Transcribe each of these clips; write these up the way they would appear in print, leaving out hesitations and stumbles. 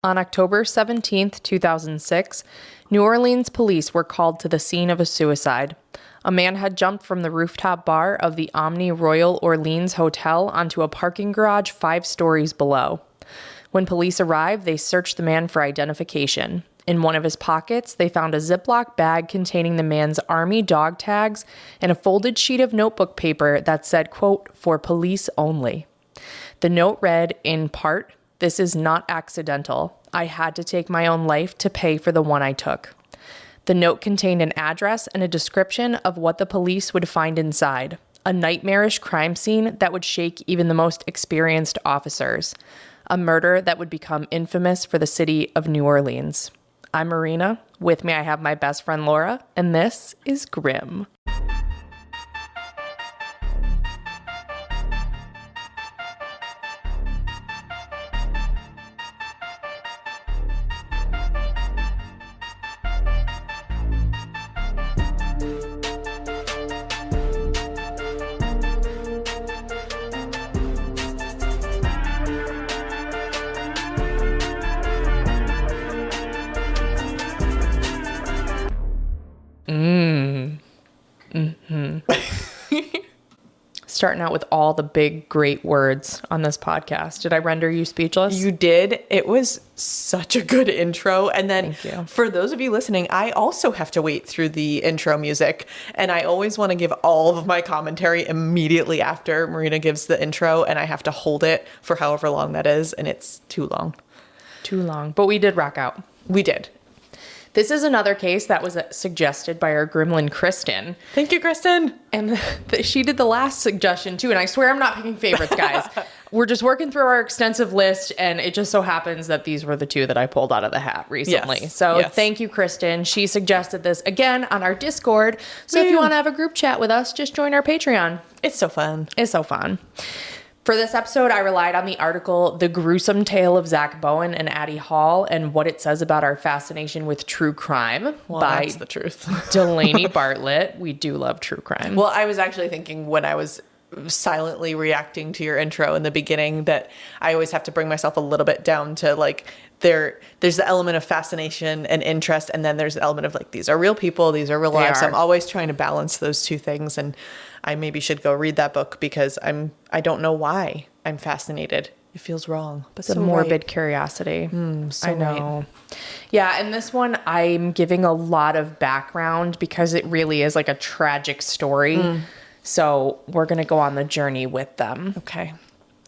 On October 17th, 2006, New Orleans police were called to the scene of a suicide. A man had jumped from the rooftop bar of the Omni Royal Orleans Hotel onto a parking garage 5 stories below. When police arrived, they searched the man for identification. In one of his pockets, they found a Ziploc bag containing the man's Army dog tags and a folded sheet of notebook paper that said, quote, "For police only." The note read, in part, "This is not accidental. I had to take my own life to pay for the one I took." The note contained an address and a description of what the police would find inside. A nightmarish crime scene that would shake even the most experienced officers. A murder that would become infamous for the city of New Orleans. I'm Marina. With me, I have my best friend Laura, and this is Grim. Starting out with all the big, great words on this podcast. Did I render you speechless? You did. It was such a good intro. And then Thank you. For those of you listening, I also have to wait through the intro music. And I always want to give all of my commentary immediately after Marina gives the intro. And I have to hold it for however long that is. And it's too long. Too long. But we did rock out. We did. This is another case that was suggested by our gremlin, Kristen. Thank you, Kristen. And she did the last suggestion, too. And I swear I'm not picking favorites, guys. We're just working through our extensive list, and it just so happens that these were the two that I pulled out of the hat recently. Yes. So Yes. Thank you, Kristen. She suggested this, again, on our Discord. So if you want to have a group chat with us, just join our Patreon. It's so fun. It's so fun. For this episode, I relied on the article, The Gruesome Tale of Zack Bowen and Addie Hall, and what it says about our fascination with true crime by That's the truth. Delaney Bartlett. We do love true crime. Well, I was actually thinking when I was silently reacting to your intro in the beginning that I always have to bring myself a little bit down to like there's the element of fascination and interest, and then there's the element of like these are real people, these are real lives. I'm always trying to balance those two things, and I maybe should go read that book because I don't know why I'm fascinated. It feels wrong, but it's a morbid curiosity. So I know. Yeah, and this one I'm giving a lot of background because it really is like a tragic story. So we're going to go on the journey with them. Okay.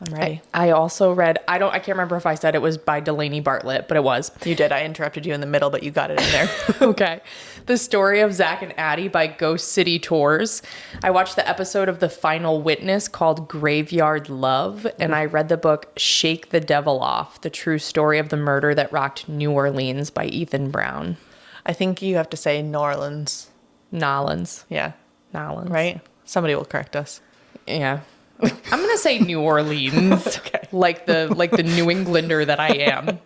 I'm ready. I also read, I can't remember if I said it was by Delaney Bartlett, but it was. You did. I interrupted you in the middle, but you got it in there. Okay. The Story of Zack and Addie by Ghost City Tours. I watched the episode of The Final Witness called Graveyard Love, and I read the book Shake the Devil Off, the true story of the murder that rocked New Orleans by Ethan Brown. I think you have to say New Orleans. Nolans. Yeah. Nolans. Right? Somebody will correct us. Yeah. I'm going to say New Orleans. Okay. Like the New Englander that I am.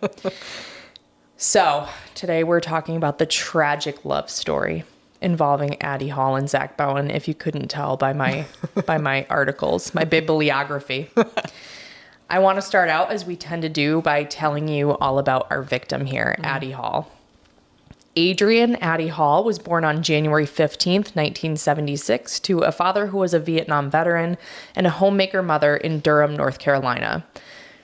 So today we're talking about the tragic love story involving Addie Hall and Zack Bowen, if you couldn't tell by my articles, my bibliography. I want to start out, as we tend to do, by telling you all about our victim here, Addie Hall. Adrian Addie Hall was born on January 15th, 1976, to a father who was a Vietnam veteran and a homemaker mother in Durham, North Carolina.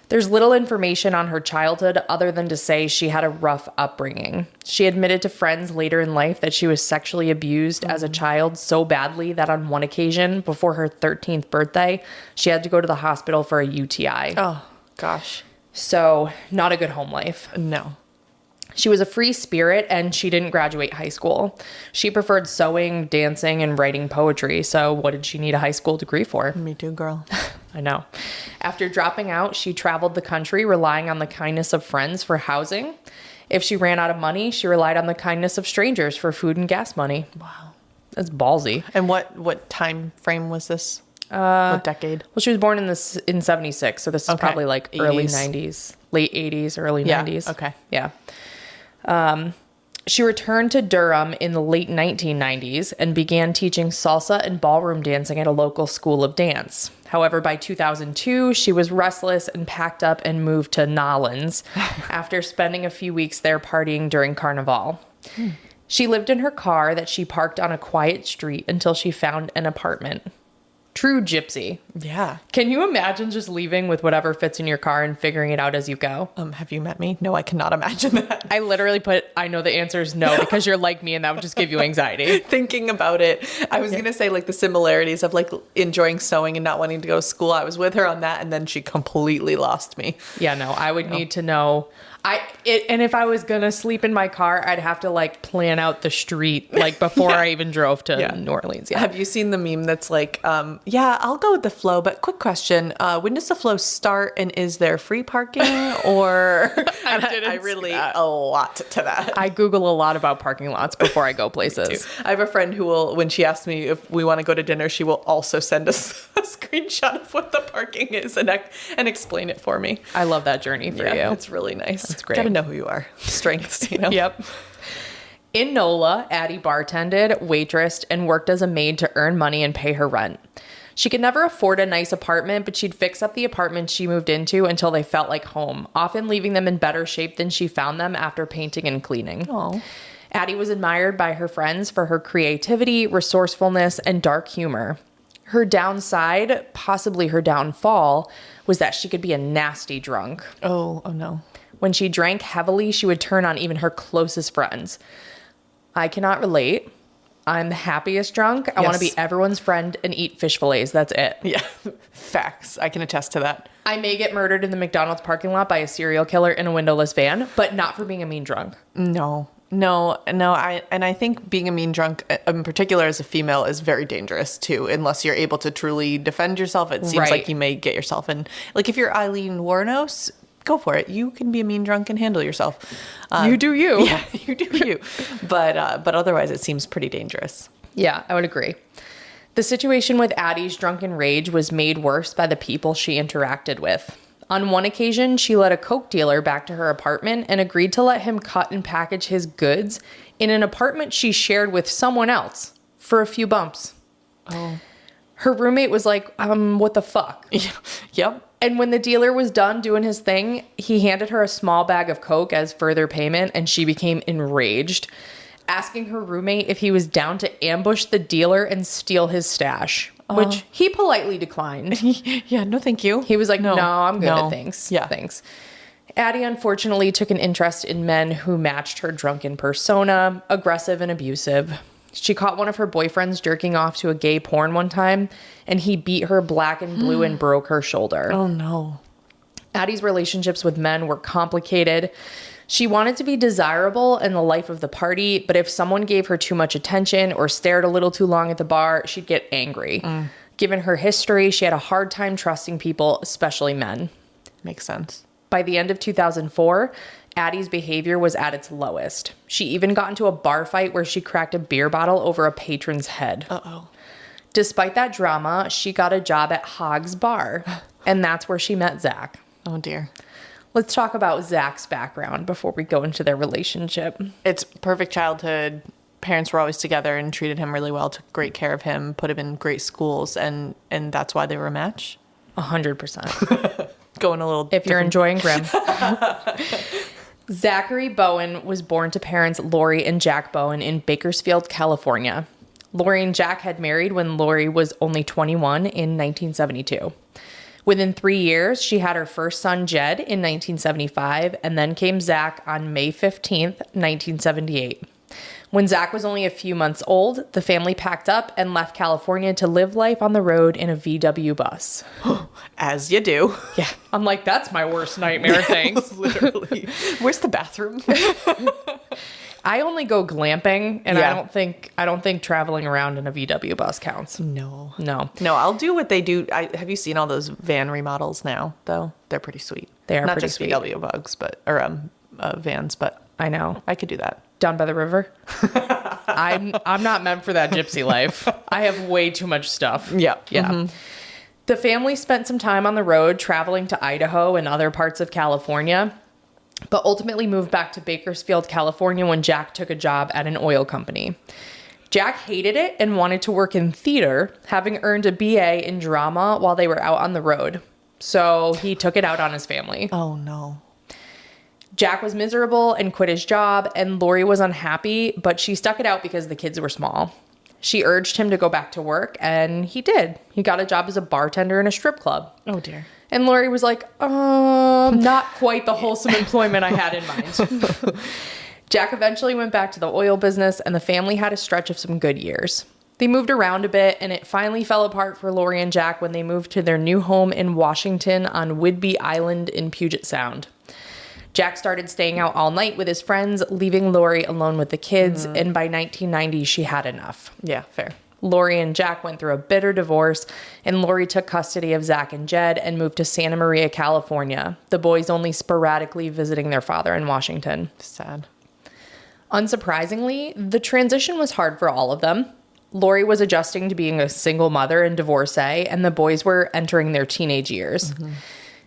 There's little information on her childhood other than to say she had a rough upbringing. She admitted to friends later in life that she was sexually abused as a child so badly that on one occasion, before her 13th birthday, she had to go to the hospital for a UTI. Oh, gosh. So, not a good home life. No. She was a free spirit, and she didn't graduate high school. She preferred sewing, dancing, and writing poetry. So what did she need a high school degree for? Me too, girl. I know. After dropping out, she traveled the country, relying on the kindness of friends for housing. If she ran out of money, she relied on the kindness of strangers for food and gas money. Wow. That's ballsy. And what time frame was this? What decade? Well, she was born in 76, so this is probably like 80s. Early 90s, late 80s, early 90s. Okay. Yeah. She returned to Durham in the late 1990s and began teaching salsa and ballroom dancing at a local school of dance. However, by 2002, she was restless and packed up and moved to Nolens after spending a few weeks there partying during Carnival. She lived in her car that she parked on a quiet street until she found an apartment. True gypsy. Yeah. Can you imagine just leaving with whatever fits in your car and figuring it out as you go? Have you met me? No, I cannot imagine that. I literally put, I know the answer is no, because you're like me and that would just give you anxiety. Thinking about it, I was going to say like the similarities of like enjoying sewing and not wanting to go to school. I was with her on that and then she completely lost me. Yeah, no, I would need to know. And if I was going to sleep in my car, I'd have to like plan out the street like before I even drove to New Orleans. Yeah. Have you seen the meme that's like, I'll go with the flow, but quick question. When does the flow start and is there free parking or I relate a lot to that. I Google a lot about parking lots before I go places. I have a friend who will, when she asks me if we want to go to dinner, she will also send us a screenshot of what the parking is and explain it for me. I love that journey for you. It's really nice. That's great. Got to know who you are. Strengths, you know? Yep. In NOLA, Addie bartended, waitressed, and worked as a maid to earn money and pay her rent. She could never afford a nice apartment, but she'd fix up the apartment she moved into until they felt like home, often leaving them in better shape than she found them after painting and cleaning. Oh. Addie was admired by her friends for her creativity, resourcefulness, and dark humor. Her downside, possibly her downfall, was that she could be a nasty drunk. Oh no. When she drank heavily, she would turn on even her closest friends. I cannot relate. I'm the happiest drunk. I want to be everyone's friend and eat fish fillets. That's it. Yeah. Facts. I can attest to that. I may get murdered in the McDonald's parking lot by a serial killer in a windowless van, but not for being a mean drunk. No. I think being a mean drunk, in particular as a female, is very dangerous too, unless you're able to truly defend yourself. It seems like you may get yourself in, like if you're Eileen Wuornos, go for it. You can be a mean drunk and handle yourself. You do you. Yeah, you do you. But otherwise, it seems pretty dangerous. Yeah, I would agree. The situation with Addie's drunken rage was made worse by the people she interacted with. On one occasion, she led a coke dealer back to her apartment and agreed to let him cut and package his goods in an apartment she shared with someone else for a few bumps. Oh. Her roommate was like, what the fuck? Yep. And when the dealer was done doing his thing, he handed her a small bag of coke as further payment, and she became enraged, asking her roommate if he was down to ambush the dealer and steal his stash, which he politely declined. Yeah, no thank you. He was like, no I'm good, thanks. Yeah. Thanks. Addie unfortunately took an interest in men who matched her drunken persona, aggressive and abusive. She caught one of her boyfriends jerking off to a gay porn one time, and he beat her black and blue and broke her shoulder. Oh, no. Addie's relationships with men were complicated. She wanted to be desirable in the life of the party, but if someone gave her too much attention or stared a little too long at the bar, she'd get angry. Given her history, she had a hard time trusting people, especially men. Makes sense. By the end of 2004, Addie's behavior was at its lowest. She even got into a bar fight where she cracked a beer bottle over a patron's head. Uh-oh. Despite that drama, she got a job at Hogg's Bar, and that's where she met Zack. Oh, dear. Let's talk about Zack's background before we go into their relationship. It's perfect childhood. Parents were always together and treated him really well, took great care of him, put him in great schools, and that's why they were a match? 100%. Going a little if you're enjoying Grimm. Zachary Bowen was born to parents Lori and Jack Bowen in Bakersfield, California. Lori and Jack had married when Lori was only 21 in 1972. Within 3 years, she had her first son, Jed, in 1975, and then came Zack on May 15th, 1978. When Zack was only a few months old, the family packed up and left California to live life on the road in a VW bus. As you do. Yeah. I'm like, that's my worst nightmare, thanks. Literally. Where's the bathroom? I only go glamping, and I don't think traveling around in a VW bus counts. No, I'll do what they do. Have you seen all those van remodels now, though? They're pretty sweet. They are not pretty just sweet. VW bugs, vans, but I know. I could do that. Down by the river. I'm not meant for that gypsy life. I have way too much stuff. Yeah. Mm-hmm. The family spent some time on the road traveling to Idaho and other parts of California. but ultimately moved back to Bakersfield, California when Jack took a job at an oil company. Jack hated it and wanted to work in theater, having earned a BA in drama while they were out on the road. So he took it out on his family. Oh, no. Jack was miserable and quit his job, and Lori was unhappy, but she stuck it out because the kids were small. She urged him to go back to work, and he did. He got a job as a bartender in a strip club. Oh, dear. And Lori was like, not quite the wholesome employment I had in mind. Jack eventually went back to the oil business, and the family had a stretch of some good years. They moved around a bit, and it finally fell apart for Lori and Jack when they moved to their new home in Washington on Whidbey Island in Puget Sound. Jack started staying out all night with his friends, leaving Lori alone with the kids, and by 1990, she had enough. Yeah, fair. Lori and Jack went through a bitter divorce, and Lori took custody of Zack and Jed and moved to Santa Maria, California, the boys only sporadically visiting their father in Washington. Sad. Unsurprisingly, the transition was hard for all of them. Lori was adjusting to being a single mother and divorcee, and the boys were entering their teenage years.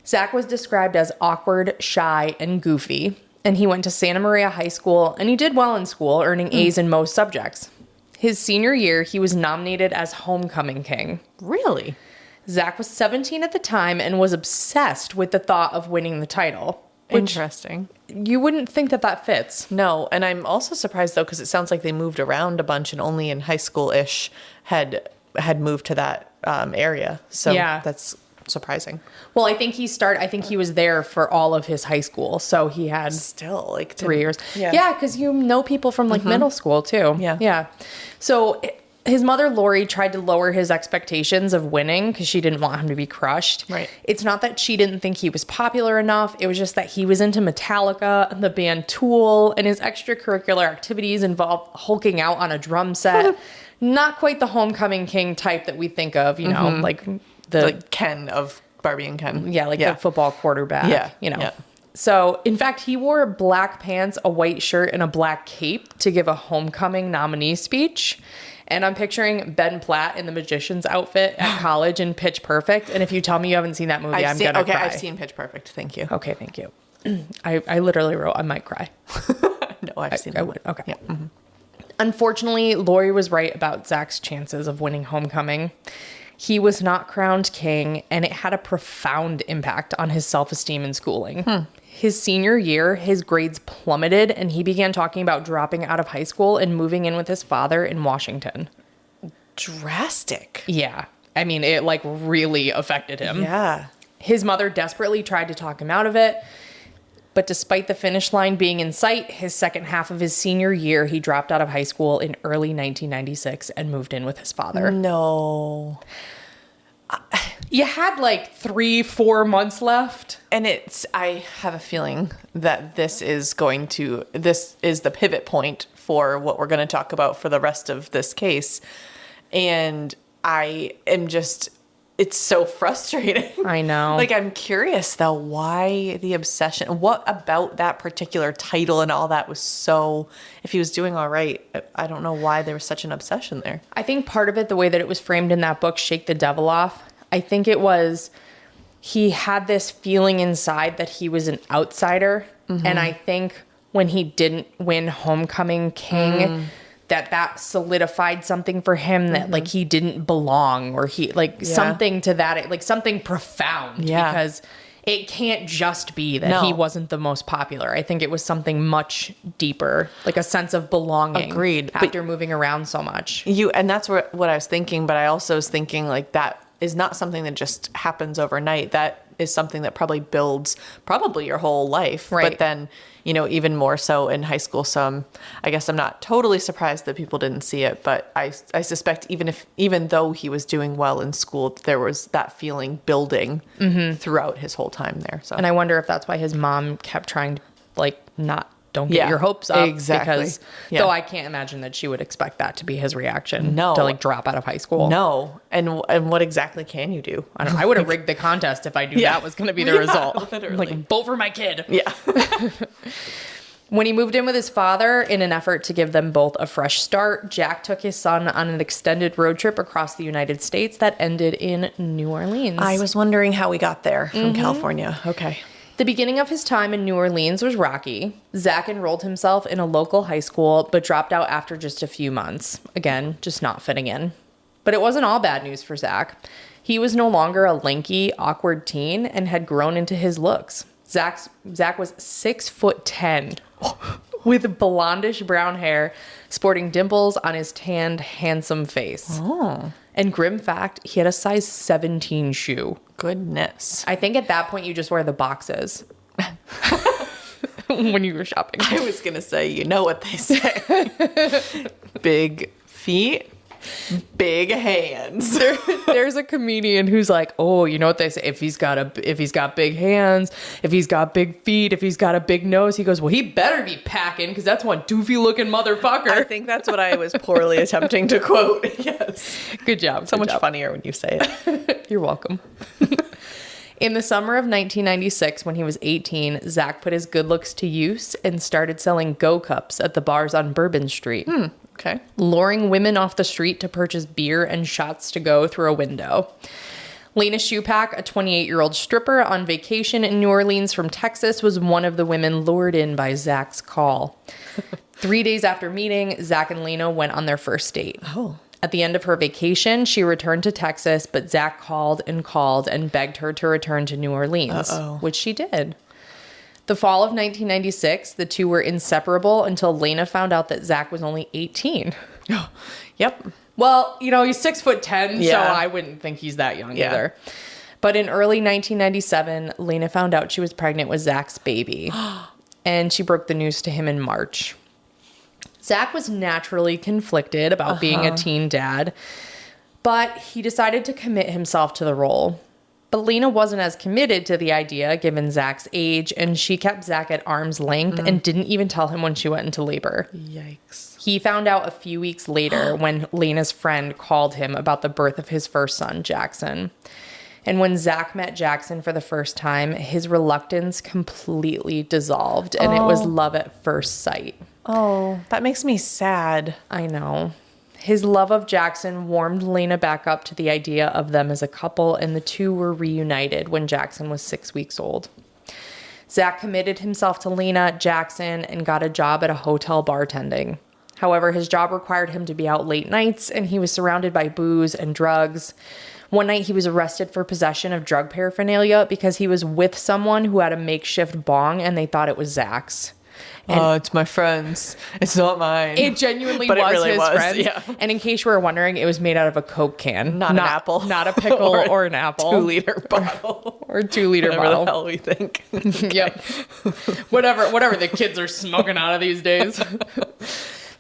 Zack was described as awkward, shy, and goofy, and he went to Santa Maria High School, and he did well in school, earning A's in most subjects. His senior year, he was nominated as Homecoming King. Really? Zack was 17 at the time and was obsessed with the thought of winning the title. Interesting. You wouldn't think that that fits. No, and I'm also surprised, though, because it sounds like they moved around a bunch and only in high school-ish had moved to that area. So Yeah. that's surprising. Well, I think he was there for all of his high school. So he had Still, like 3 years. Yeah. Yeah, because you know people from like middle school too. Yeah. Yeah. So his mother, Lori, tried to lower his expectations of winning because she didn't want him to be crushed. Right. It's not that she didn't think he was popular enough. It was just that he was into Metallica and the band Tool, and his extracurricular activities involved hulking out on a drum set. Not quite the homecoming king type that we think of, you know, like Like Ken of Barbie and Ken. Yeah, like the football quarterback. Yeah, You know. yeah. So, in fact, he wore black pants, a white shirt, and a black cape to give a homecoming nominee speech. And I'm picturing Ben Platt in the magician's outfit at college in Pitch Perfect. And if you tell me you haven't seen that movie, I'm gonna cry. I've seen Pitch Perfect. Thank you. Okay, thank you. I literally wrote, I might cry. No, I've seen I that. would. Okay. Yeah. Unfortunately, Lori was right about Zack's chances of winning homecoming. He was not crowned king, and it had a profound impact on his self-esteem and schooling. His senior year, his grades plummeted, and he began talking about dropping out of high school and moving in with his father in Washington. Drastic. Yeah. I mean, it like really affected him. Yeah. His mother desperately tried to talk him out of it. But despite the finish line being in sight, his second half of his senior year, he dropped out of high school in early 1996 and moved in with his father. No. You had like 3-4 months left. And I have a feeling that this is the pivot point for what we're going to talk about for the rest of this case. And it's so frustrating. I know. Like, I'm curious, though, why the obsession? What about that particular title and all that was so... If he was doing all right, I don't know why there was such an obsession there. I think part of it, the way that it was framed in that book, Shake the Devil Off, I think it was he had this feeling inside that he was an outsider. And I think when he didn't win Homecoming King... that solidified something for him that like he didn't belong, or he something to that, like something profound, because it can't just be that he wasn't the most popular. I think it was something much deeper, like a sense of belonging. Agreed. After moving around so much. And that's what I was thinking, but I also was thinking like that is not something that just happens overnight. That is something that probably builds your whole life. Right. But then, even more so in high school. So I guess I'm not totally surprised that people didn't see it, but I suspect even though he was doing well in school, there was that feeling building throughout his whole time there. So, and I wonder if that's why his mom kept trying to don't get your hopes up. Exactly. Because though I can't imagine that she would expect that to be his reaction. No. To drop out of high school. No. And what exactly can you do? I don't know. I would have rigged the contest if I knew that was going to be the result. Literally. Vote for my kid. Yeah. When he moved in with his father in an effort to give them both a fresh start, Jack took his son on an extended road trip across the United States that ended in New Orleans. I was wondering how we got there from California. Okay. The beginning of his time in New Orleans was rocky. Zack enrolled himself in a local high school, but dropped out after just a few months. Again, just not fitting in. But it wasn't all bad news for Zack. He was no longer a lanky, awkward teen and had grown into his looks. Zack was 6'10", with blondish brown hair, sporting dimples on his tanned, handsome face. Oh. And grim fact, he had a size 17 shoe. Goodness. I think at that point you just wear the boxes when you were shopping. I was going to say, you know what they say. Big feet, big hands. There's a comedian who's like, oh, you know what they say? If he's got big hands, if he's got big feet, if he's got a big nose, he goes, well, he better be packing because that's one doofy looking motherfucker. I think that's what I was poorly attempting to quote. Yes. Good job. So much funnier when you say it. You're welcome. In the summer of 1996, when he was 18, Zack put his good looks to use and started selling Go Cups at the bars on Bourbon Street. Okay. Luring women off the street to purchase beer and shots to go through a window. Lena Shupak, a 28-year-old stripper on vacation in New Orleans from Texas, was one of the women lured in by Zack's call. 3 days after meeting, Zack and Lena went on their first date. Oh. At the end of her vacation, she returned to Texas, but Zack called and begged her to return to New Orleans, which she did. The fall of 1996, the two were inseparable until Lena found out that Zack was only 18. Yep. Well, you know, he's 6'10", Yeah. so I wouldn't think he's that young either. But in early 1997, Lena found out she was pregnant with Zack's baby, and she broke the news to him in March. Zack was naturally conflicted about being a teen dad, but he decided to commit himself to the role. But Lena wasn't as committed to the idea given Zack's age, and she kept Zack at arm's length and didn't even tell him when she went into labor. Yikes. He found out a few weeks later when Lena's friend called him about the birth of his first son, Jackson. And when Zack met Jackson for the first time, his reluctance completely dissolved, and it was love at first sight. Oh, that makes me sad. I know. His love of Jackson warmed Lena back up to the idea of them as a couple, and the two were reunited when Jackson was 6 weeks old. Zack committed himself to Lena, Jackson, and got a job at a hotel bartending. However, his job required him to be out late nights, and he was surrounded by booze and drugs. One night, he was arrested for possession of drug paraphernalia because he was with someone who had a makeshift bong, and they thought it was Zack's. It's my friend's. It's not mine. It genuinely But was it really his was, friend. yeah. And in case you were wondering, it was made out of a Coke can. Not an apple. Not a pickle or an apple. 2-liter bottle. Or 2-liter Whatever bottle. the hell we think. Yep. Whatever the kids are smoking out of these days.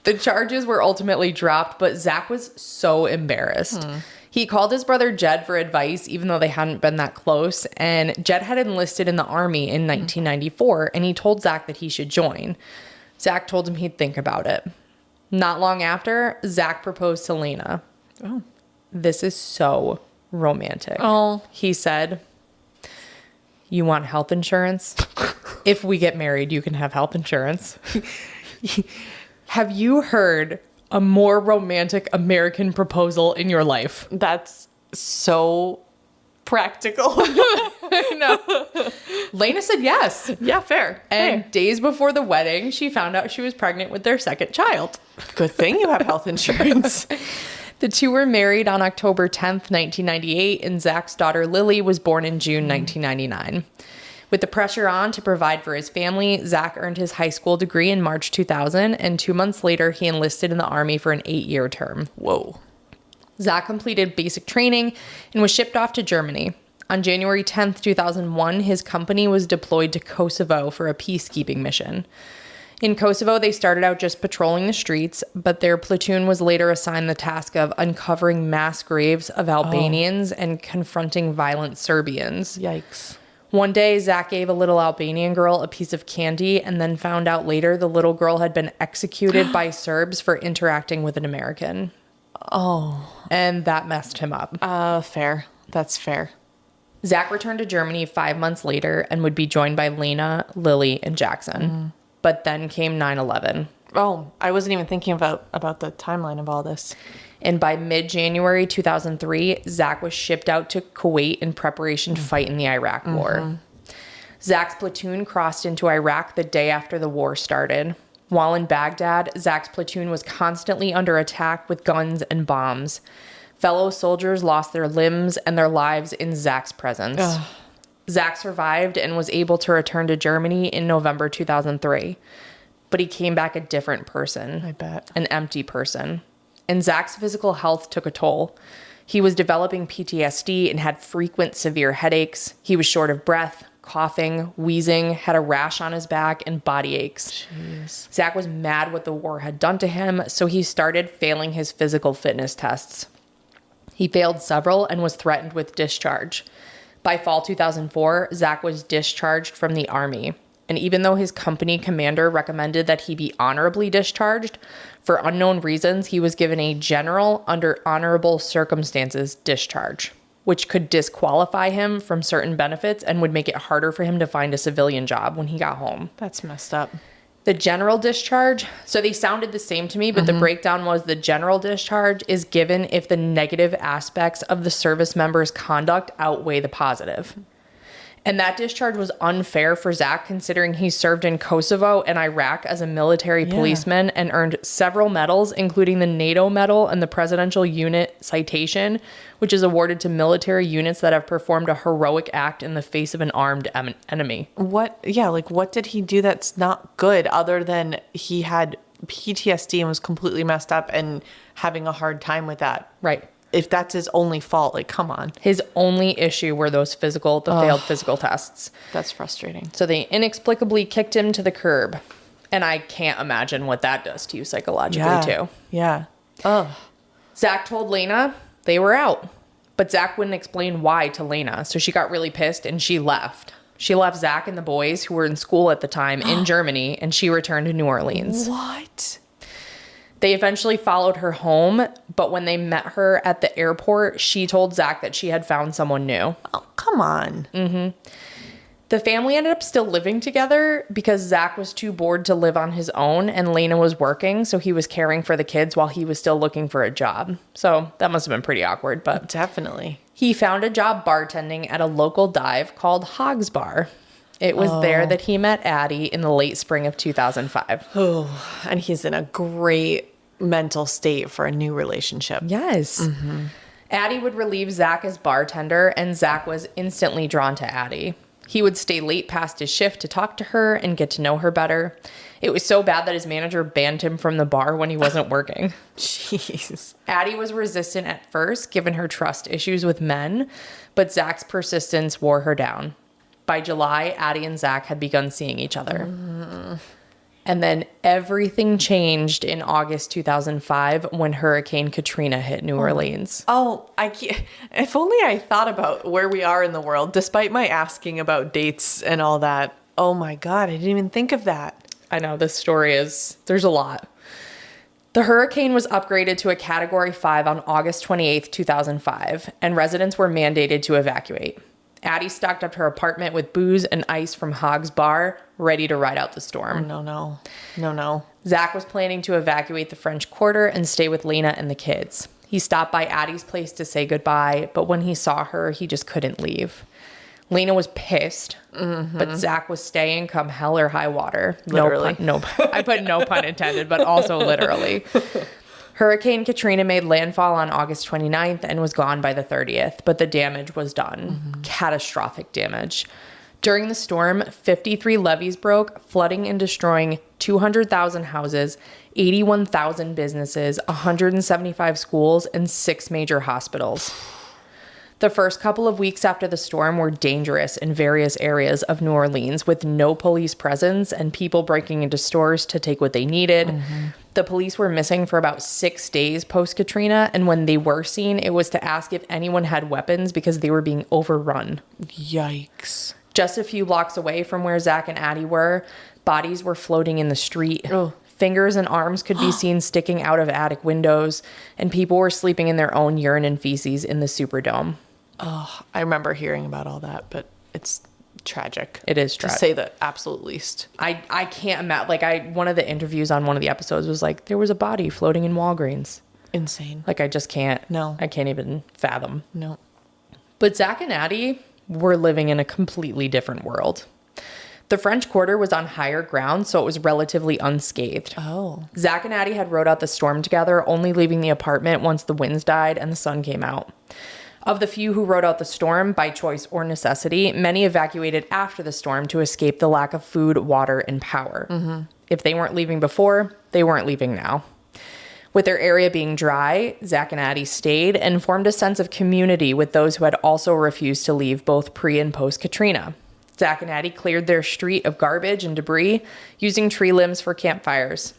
The charges were ultimately dropped, but Zack was so embarrassed. He called his brother Jed for advice, even though they hadn't been that close. And Jed had enlisted in the Army in 1994, and he told Zack that he should join. Zack told him he'd think about it. Not long after, Zack proposed to Lena. Oh. This is so romantic. Oh. He said, you want health insurance? If we get married, you can have health insurance. Have you heard a more romantic American proposal in your life? That's so practical. No. Lena said yes. Yeah, fair. And days before the wedding, she found out she was pregnant with their second child. Good thing you have health insurance. The two were married on October 10th, 1998, and Zack's daughter Lily was born in June 1999. With the pressure on to provide for his family, Zack earned his high school degree in March 2000, and 2 months later, he enlisted in the Army for an 8-year term. Whoa. Zack completed basic training and was shipped off to Germany. On January 10th, 2001, his company was deployed to Kosovo for a peacekeeping mission. In Kosovo, they started out just patrolling the streets, but their platoon was later assigned the task of uncovering mass graves of Albanians and confronting violent Serbians. Yikes. One day, Zack gave a little Albanian girl a piece of candy and then found out later the little girl had been executed by Serbs for interacting with an American. Oh. And that messed him up. Fair. That's fair. Zack returned to Germany 5 months later and would be joined by Lena, Lily, and Jackson. But then came 9/11. Oh, I wasn't even thinking about the timeline of all this. And by mid-January 2003, Zack was shipped out to Kuwait in preparation to fight in the Iraq War. Zack's platoon crossed into Iraq the day after the war started. While in Baghdad, Zack's platoon was constantly under attack with guns and bombs. Fellow soldiers lost their limbs and their lives in Zack's presence. Ugh. Zack survived and was able to return to Germany in November 2003. But he came back a different person. I bet. An empty person. And Zack's physical health took a toll. He was developing PTSD and had frequent severe headaches. He was short of breath, coughing, wheezing, had a rash on his back, and body aches. Jeez. Zack was mad what the war had done to him, so he started failing his physical fitness tests. He failed several and was threatened with discharge. By fall 2004, Zack was discharged from the Army. And even though his company commander recommended that he be honorably discharged, for unknown reasons, he was given a general under honorable circumstances discharge, which could disqualify him from certain benefits and would make it harder for him to find a civilian job when he got home. That's messed up. The general discharge, so they sounded the same to me, but the breakdown was the general discharge is given if the negative aspects of the service member's conduct outweigh the positive. And that discharge was unfair for Zack, considering he served in Kosovo and Iraq as a military policeman and earned several medals, including the NATO medal and the Presidential Unit Citation, which is awarded to military units that have performed a heroic act in the face of an armed enemy. What did he do that's not good other than he had PTSD and was completely messed up and having a hard time with that? Right. If that's his only fault, like, come on. His only issue were those failed physical tests. That's frustrating. So they inexplicably kicked him to the curb. And I can't imagine what that does to you psychologically, too. Yeah. Ugh. Zack told Lena they were out. But Zack wouldn't explain why to Lena. So she got really pissed and she left. She left Zack and the boys, who were in school at the time, in Germany, and she returned to New Orleans. What? They eventually followed her home, but when they met her at the airport, she told Zack that she had found someone new. Oh, come on. Mm-hmm. The family ended up still living together because Zack was too bored to live on his own and Lena was working, so he was caring for the kids while he was still looking for a job. So that must have been pretty awkward, but... Definitely. He found a job bartending at a local dive called Hogg's Bar. It was there that he met Addie in the late spring of 2005. Oh, and he's in a great mental state for a new relationship. Yes. Mm-hmm. Addie would relieve Zack as bartender, and Zack was instantly drawn to Addie. He would stay late past his shift to talk to her and get to know her better. It was so bad that his manager banned him from the bar when he wasn't working. Jeez. Addie was resistant at first, given her trust issues with men, but Zack's persistence wore her down. By July, Addie and Zack had begun seeing each other. And then everything changed in August 2005 when Hurricane Katrina hit New Orleans. Oh, if only I thought about where we are in the world, despite my asking about dates and all that. Oh my God, I didn't even think of that. I know, there's a lot. The hurricane was upgraded to a Category 5 on August 28th, 2005, and residents were mandated to evacuate. Addie stocked up her apartment with booze and ice from Hogg's Bar, ready to ride out the storm. Oh, no. Zack was planning to evacuate the French Quarter and stay with Lena and the kids. He stopped by Addie's place to say goodbye, but when he saw her, he just couldn't leave. Lena was pissed, but Zack was staying come hell or high water. Literally. I put no pun intended, but also literally. Hurricane Katrina made landfall on August 29th and was gone by the 30th, but the damage was done. Catastrophic damage. During the storm, 53 levees broke, flooding and destroying 200,000 houses, 81,000 businesses, 175 schools, and 6 major hospitals. The first couple of weeks after the storm were dangerous in various areas of New Orleans, with no police presence and people breaking into stores to take what they needed. The police were missing for about 6 days post-Katrina, and when they were seen, it was to ask if anyone had weapons because they were being overrun. Yikes. Just a few blocks away from where Zack and Addie were, bodies were floating in the street. Oh. Fingers and arms could be seen sticking out of attic windows, and people were sleeping in their own urine and feces in the Superdome. Oh, I remember hearing about all that, but it's tragic. It is tragic. To say the absolute least. I can't imagine. One of the interviews on one of the episodes was like, there was a body floating in Walgreens. Insane. I just can't. No. I can't even fathom. No. But Zack and Addie were living in a completely different world. The French Quarter was on higher ground, so it was relatively unscathed. Oh. Zack and Addie had rode out the storm together, only leaving the apartment once the winds died and the sun came out. Of the few who rode out the storm by choice or necessity, many evacuated after the storm to escape the lack of food, water, and power. Mm-hmm. If they weren't leaving before, they weren't leaving now. With their area being dry, Zack and Addie stayed and formed a sense of community with those who had also refused to leave both pre- and post-Katrina. Zack and Addie cleared their street of garbage and debris using tree limbs for campfires.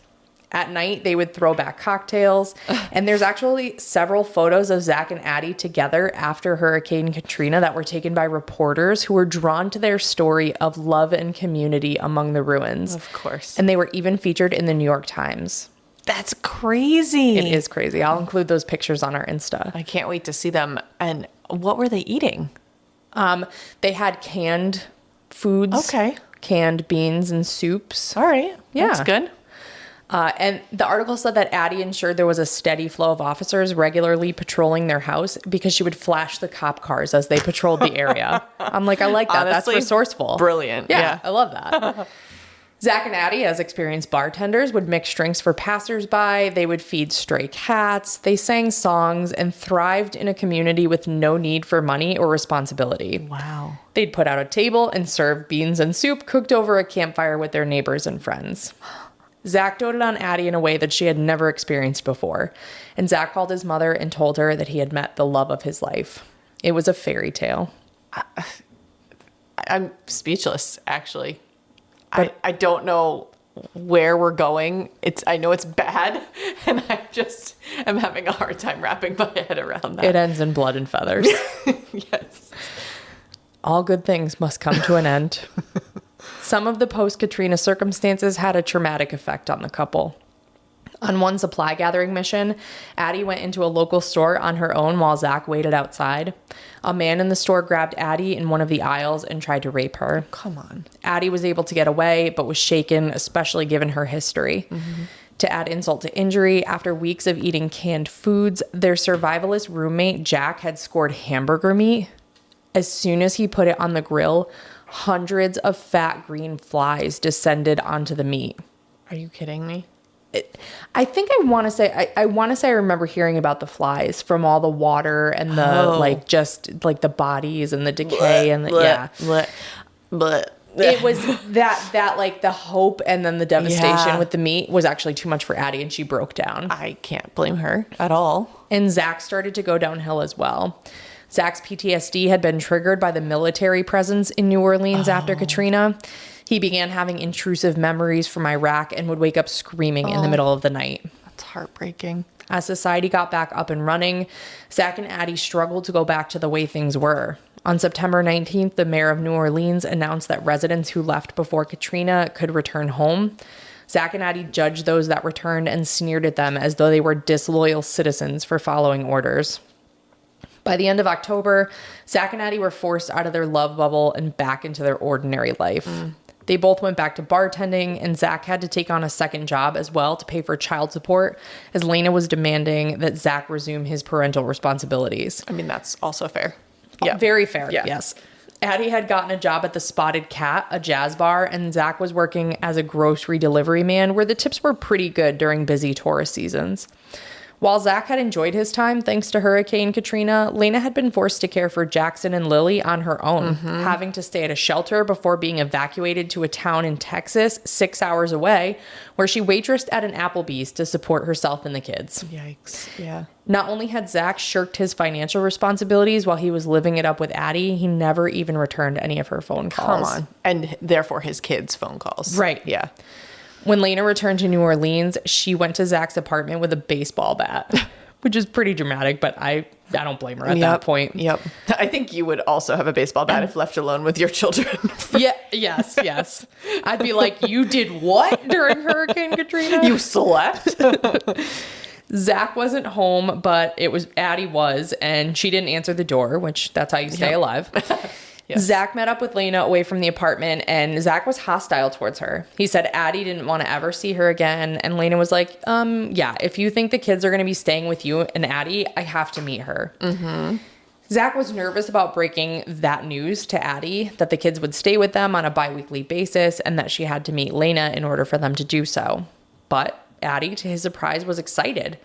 At night, they would throw back cocktails, and there's actually several photos of Zack and Addie together after Hurricane Katrina that were taken by reporters who were drawn to their story of love and community among the ruins. Of course. And they were even featured in the New York Times. That's crazy. It is crazy. I'll include those pictures on our Insta. I can't wait to see them. And what were they eating? They had canned foods. Okay. Canned beans and soups. All right. Yeah. That's good. And the article said that Addie ensured there was a steady flow of officers regularly patrolling their house because she would flash the cop cars as they patrolled the area. I'm like, I like that. Honestly, that's resourceful. Brilliant. Yeah. I love that. Zack and Addie, as experienced bartenders, would mix drinks for passersby. They would feed stray cats. They sang songs and thrived in a community with no need for money or responsibility. Wow. They'd put out a table and serve beans and soup cooked over a campfire with their neighbors and friends. Zack doted on Addie in a way that she had never experienced before, and Zack called his mother and told her that he had met the love of his life. It was a fairy tale. I'm speechless, actually. I don't know where we're going. I know it's bad, and I'm having a hard time wrapping my head around that. It ends in blood and feathers. Yes. All good things must come to an end. Some of the post-Katrina circumstances had a traumatic effect on the couple. On one supply gathering mission, Addie went into a local store on her own while Zack waited outside. A man in the store grabbed Addie in one of the aisles and tried to rape her. Come on. Addie was able to get away, but was shaken, especially given her history. Mm-hmm. To add insult to injury, after weeks of eating canned foods, their survivalist roommate, Jack, had scored hamburger meat. As soon as he put it on the grill, hundreds of fat green flies descended onto the meat. Are you kidding me? I think I want to say I remember hearing about the flies from all the water and the just the bodies and the decay and it was that like the hope and then the devastation with the meat was actually too much for Addie, and she broke down. I can't blame her at all. And Zack started to go downhill as well. Zack's PTSD had been triggered by the military presence in New Orleans after Katrina. He began having intrusive memories from Iraq and would wake up screaming in the middle of the night. That's heartbreaking. As society got back up and running, Zack and Addie struggled to go back to the way things were. On September 19th, the mayor of New Orleans announced that residents who left before Katrina could return home. Zack and Addie judged those that returned and sneered at them as though they were disloyal citizens for following orders. By the end of October, Zack and Addie were forced out of their love bubble and back into their ordinary life. They both went back to bartending, and Zack had to take on a second job as well to pay for child support, as Lena was demanding that Zack resume his parental responsibilities. I mean, that's also fair. Yeah. Very fair, Yeah. yes. Addie had gotten a job at the Spotted Cat, a jazz bar, and Zack was working as a grocery delivery man where the tips were pretty good during busy tourist seasons. While Zack had enjoyed his time thanks to Hurricane Katrina, Lena had been forced to care for Jackson and Lily on her own, having to stay at a shelter before being evacuated to a town in Texas 6 hours away, where she waitressed at an Applebee's to support herself and the kids. Yikes. Yeah. Not only had Zack shirked his financial responsibilities while he was living it up with Addie, he never even returned any of her phone calls. Come on. And therefore his kids' phone calls. Right. Yeah. When Lena returned to New Orleans, she went to Zack's apartment with a baseball bat, which is pretty dramatic, but I don't blame her at that point. Yep. I think you would also have a baseball bat if left alone with your children. Yes. I'd be like, you did what during Hurricane Katrina? You slept? Zack wasn't home, but Addie was, and she didn't answer the door, which that's how you stay alive. Yes. Zack met up with Lena away from the apartment, and Zack was hostile towards her. He said Addie didn't want to ever see her again, and Lena was like, yeah, if you think the kids are going to be staying with you and Addie, I have to meet her. Mm-hmm. Zack was nervous about breaking that news to Addie, that the kids would stay with them on a bi-weekly basis and that she had to meet Lena in order for them to do so. But Addie, to his surprise, was excited.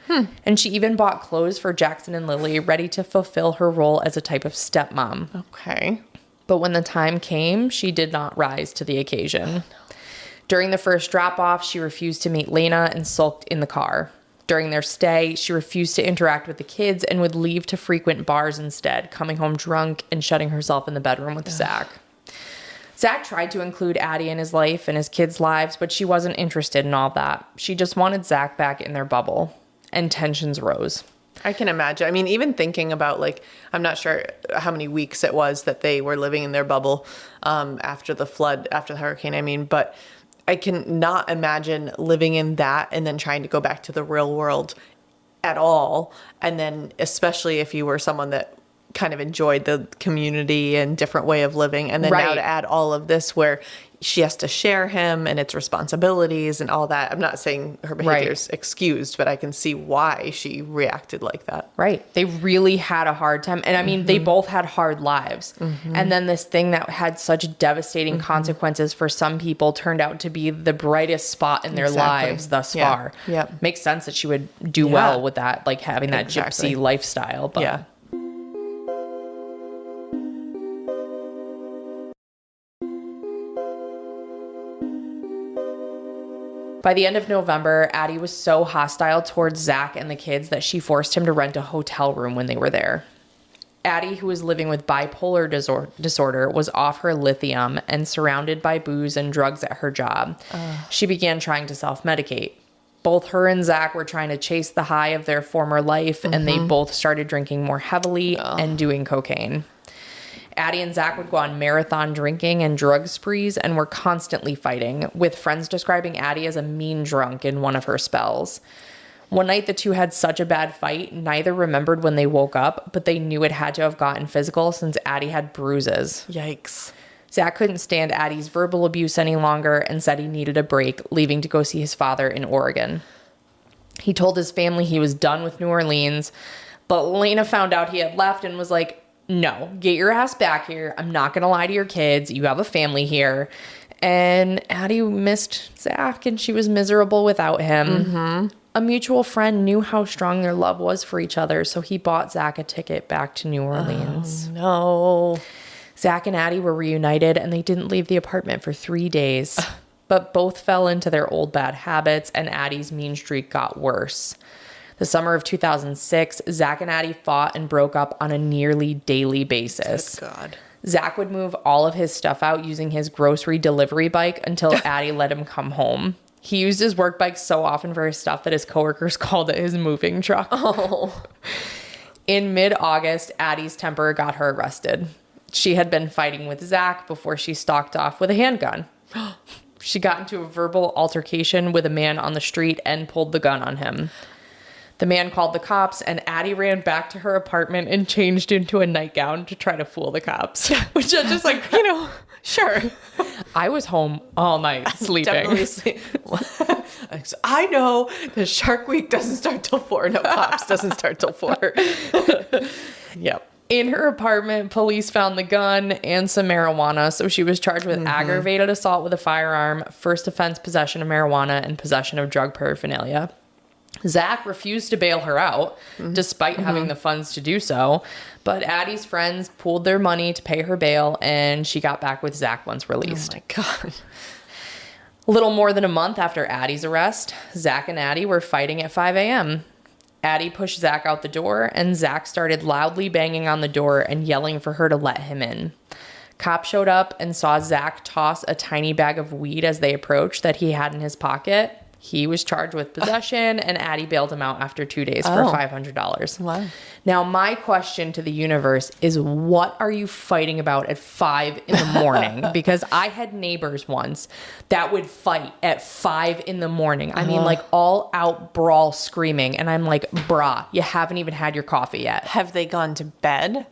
And she even bought clothes for Jackson and Lily, ready to fulfill her role as a type of stepmom. Okay. But when the time came, she did not rise to the occasion. Oh, no. During the first drop-off, she refused to meet Lena and sulked in the car. During their stay, she refused to interact with the kids and would leave to frequent bars instead, coming home drunk and shutting herself in the bedroom with Zack. Zack tried to include Addie in his life and his kids' lives, but she wasn't interested in all that. She just wanted Zack back in their bubble, and tensions rose. I can imagine. I mean, even thinking about, like, I'm not sure how many weeks it was that they were living in their bubble after the flood, after the hurricane, I mean, but I can not imagine living in that and then trying to go back to the real world at all. And then especially if you were someone that kind of enjoyed the community and different way of living. And then now to add all of this where she has to share him and its responsibilities and all that. I'm not saying her behavior's excused, but I can see why she reacted like that. Right. They really had a hard time. And I mean, they both had hard lives. And then this thing that had such devastating consequences for some people turned out to be the brightest spot in their lives thus far. Makes sense that she would do well with that, like having that gypsy lifestyle. But by the end of November, Addie was so hostile towards Zack and the kids that she forced him to rent a hotel room when they were there. Addie, who was living with bipolar disorder, was off her lithium and surrounded by booze and drugs at her job. She began trying to self-medicate. Both her and Zack were trying to chase the high of their former life, and they both started drinking more heavily and doing cocaine. Addie and Zack would go on marathon drinking and drug sprees and were constantly fighting, with friends describing Addie as a mean drunk in one of her spells. One night, the two had such a bad fight, neither remembered when they woke up, but they knew it had to have gotten physical since Addie had bruises. Yikes. Zack couldn't stand Addie's verbal abuse any longer and said he needed a break, leaving to go see his father in Oregon. He told his family he was done with New Orleans, but Lena found out he had left and was like, no, get your ass back here. I'm not going to lie to your kids. You have a family here. And Addie missed Zack and she was miserable without him. A mutual friend knew how strong their love was for each other, so he bought Zack a ticket back to New Orleans. Oh, no. Zack and Addie were reunited and they didn't leave the apartment for 3 days. But both fell into their old bad habits and Addie's mean streak got worse. The summer of 2006, Zack and Addie fought and broke up on a nearly daily basis. Good God. Zack would move all of his stuff out using his grocery delivery bike until Addie let him come home. He used his work bike so often for his stuff that his coworkers called it his moving truck. In mid-August, Addie's temper got her arrested. She had been fighting with Zack before she stalked off with a handgun. She got into a verbal altercation with a man on the street and pulled the gun on him. The man called the cops, and Addie ran back to her apartment and changed into a nightgown to try to fool the cops. Which is just like, sure. I was home all night sleeping. I know that Shark Week doesn't start till 4. No, Cops doesn't start till 4. Yep. In her apartment, police found the gun and some marijuana, so she was charged with aggravated assault with a firearm, first offense possession of marijuana, and possession of drug paraphernalia. Zack refused to bail her out, despite having the funds to do so, but Addie's friends pooled their money to pay her bail, and she got back with Zack once released. Oh my God. A little more than a month after Addie's arrest, Zack and Addie were fighting at 5 a.m. Addie pushed Zack out the door, and Zack started loudly banging on the door and yelling for her to let him in. Cops showed up and saw Zack toss a tiny bag of weed as they approached that he had in his pocket. He was charged with possession, and Addie bailed him out after 2 days for $500. Wow. Now, my question to the universe is, what are you fighting about at 5 in the morning? Because I had neighbors once that would fight at 5 in the morning. I mean, like all out brawl screaming. And I'm like, brah, you haven't even had your coffee yet. Have they gone to bed?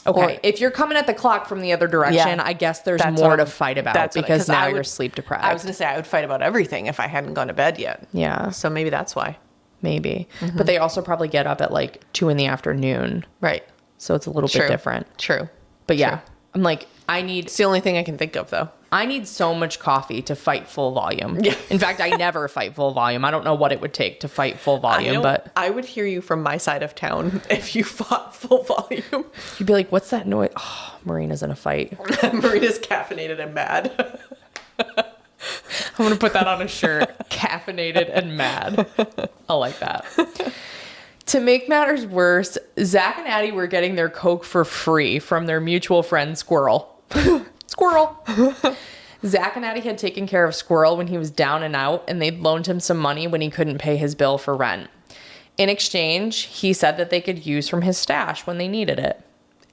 Okay, if you're coming at the clock from the other direction, I guess there's more to fight about because now you're sleep deprived. I was going to say I would fight about everything if I hadn't gone to bed yet. Yeah. So maybe that's why. Maybe. But they also probably get up at like 2 in the afternoon. Right. So it's a little bit different. True. But yeah, True. I'm like, It's the only thing I can think of, though. I need so much coffee to fight full volume. Yeah. In fact, I never fight full volume. I don't know what it would take to fight full volume, but I would hear you from my side of town if you fought full volume. you'd be like, what's that noise? Oh, Marina's in a fight. Marina's caffeinated and mad. I'm going to put that on a shirt. Caffeinated and mad. I like that. To make matters worse, Zack and Addie were getting their Coke for free from their mutual friend, Squirrel. Squirrel. Zack and Addie had taken care of Squirrel when he was down and out, and they'd loaned him some money when he couldn't pay his bill for rent. In exchange, he said that they could use from his stash when they needed it.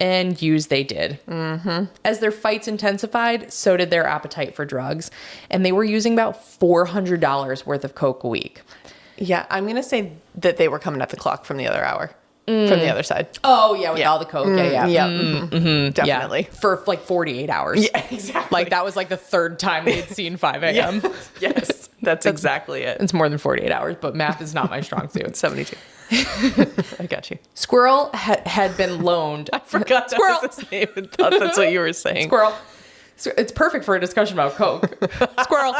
And use they did. Mm-hmm. As their fights intensified, so did their appetite for drugs. And they were using about $400 worth of Coke a week. Yeah, I'm going to say that they were coming at the clock from the other hour. From the other side. Oh, yeah, with all the Coke. Yeah. Definitely. Yeah. For like 48 hours. Yeah, exactly. Like that was like the third time they'd seen 5 a.m. Yes, that's exactly it. It's more than 48 hours, but math is not my strong suit. 72. I got you. Squirrel had been loaned. I forgot that was his name and thought that's what you were saying. Squirrel. It's perfect for a discussion about Coke. Squirrel.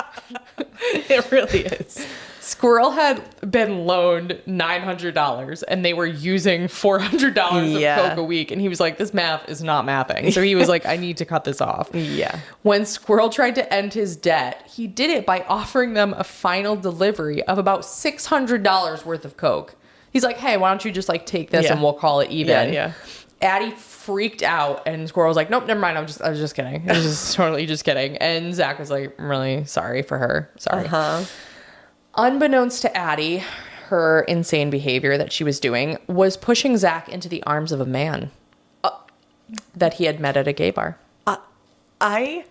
It really is. Squirrel had been loaned $900 and they were using $400 of Coke a week. And he was like, this math is not mathing. So he was like, I need to cut this off. Yeah. When Squirrel tried to end his debt, he did it by offering them a final delivery of about $600 worth of Coke. He's like, hey, why don't you just like take this and we'll call it even. Yeah. Addie freaked out and Squirrel was like, nope, never mind. I was just kidding. I was just totally just kidding. And Zack was like, I'm really sorry for her. Sorry. Unbeknownst to Addie, her insane behavior that she was doing was pushing Zack into the arms of a man that he had met at a gay bar. I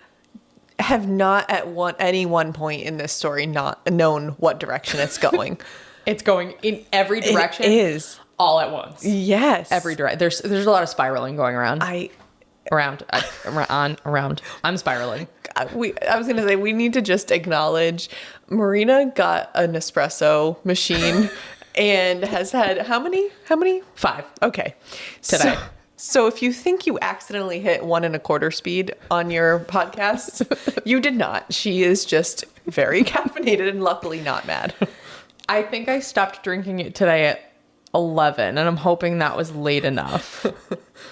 have not at any one point in this story not known what direction it's going. It's going in every direction. It is. All at once. Yes. Every direction. There's a lot of spiraling going around. Around. I'm spiraling. I was going to say, we need to just acknowledge Marina got an espresso machine and has had how many? 5. Okay. Today. So if you think you accidentally hit 1 1/4 speed on your podcast, you did not. She is just very caffeinated and luckily not mad. I think I stopped drinking it today at 11 and I'm hoping that was late enough.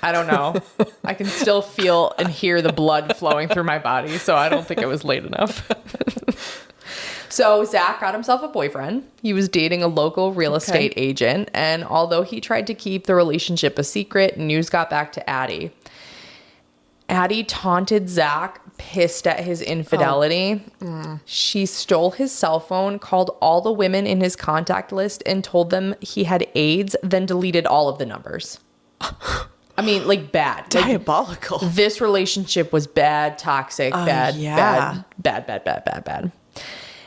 I don't know. I can still feel and hear the blood flowing through my body, so I don't think it was late enough. So Zack got himself a boyfriend. He was dating a local real estate agent, and although he tried to keep the relationship a secret, news got back to Addie. Addie taunted Zack, pissed at his infidelity. She stole his cell phone, called all the women in his contact list, and told them he had AIDS, then deleted all of the numbers. I mean, like bad. Diabolical. Like, this relationship was bad, toxic, bad.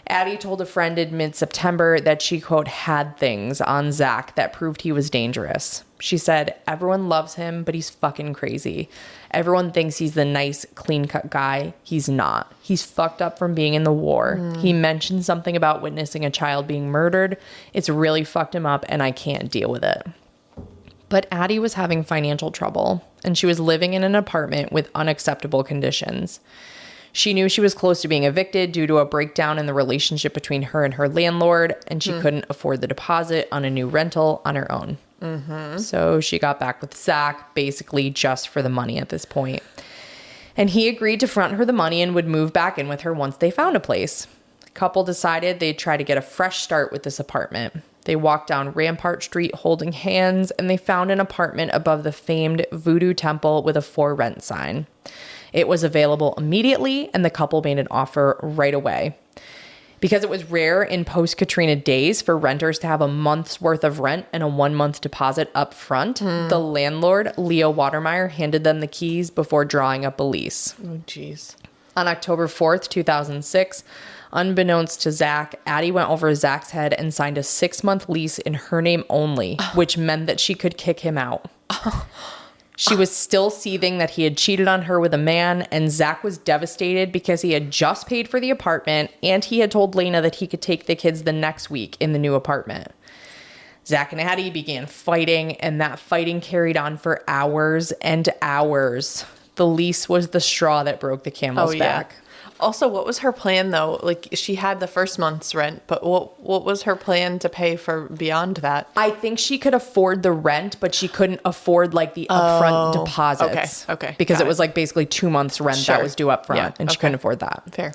Addie told a friend in mid-September that she, quote, had things on Zack that proved he was dangerous. She said, everyone loves him, but he's fucking crazy. Everyone thinks he's the nice, clean-cut guy. He's not. He's fucked up from being in the war. He mentioned something about witnessing a child being murdered. It's really fucked him up, and I can't deal with it. But Addie was having financial trouble, and she was living in an apartment with unacceptable conditions. She knew she was close to being evicted due to a breakdown in the relationship between her and her landlord, and she couldn't afford the deposit on a new rental on her own. So she got back with Zack, basically just for the money at this point. And he agreed to front her the money and would move back in with her once they found a place. The couple decided they'd try to get a fresh start with this apartment. They walked down Rampart Street holding hands, and they found an apartment above the famed Voodoo Temple with a for rent sign. It was available immediately, and the couple made an offer right away. Because it was rare in post-Katrina days for renters to have a month's worth of rent and a 1-month deposit up front, the landlord, Leo Watermeyer, handed them the keys before drawing up a lease. Oh, jeez. On October 4th, 2006, unbeknownst to Zack, Addie went over Zack's head and signed a 6-month lease in her name only, which meant that she could kick him out. She was still seething that he had cheated on her with a man, and Zack was devastated because he had just paid for the apartment, and he had told Lena that he could take the kids the next week in the new apartment. Zack and Addie began fighting, and that fighting carried on for hours and hours. The lease was the straw that broke the camel's back. Also, what was her plan, though? Like, she had the first month's rent, but what was her plan to pay for beyond that? I think she could afford the rent, but she couldn't afford, like, the upfront deposits. Okay. Because it was, like, basically 2 months' rent that was due up front, and she couldn't afford that. Fair.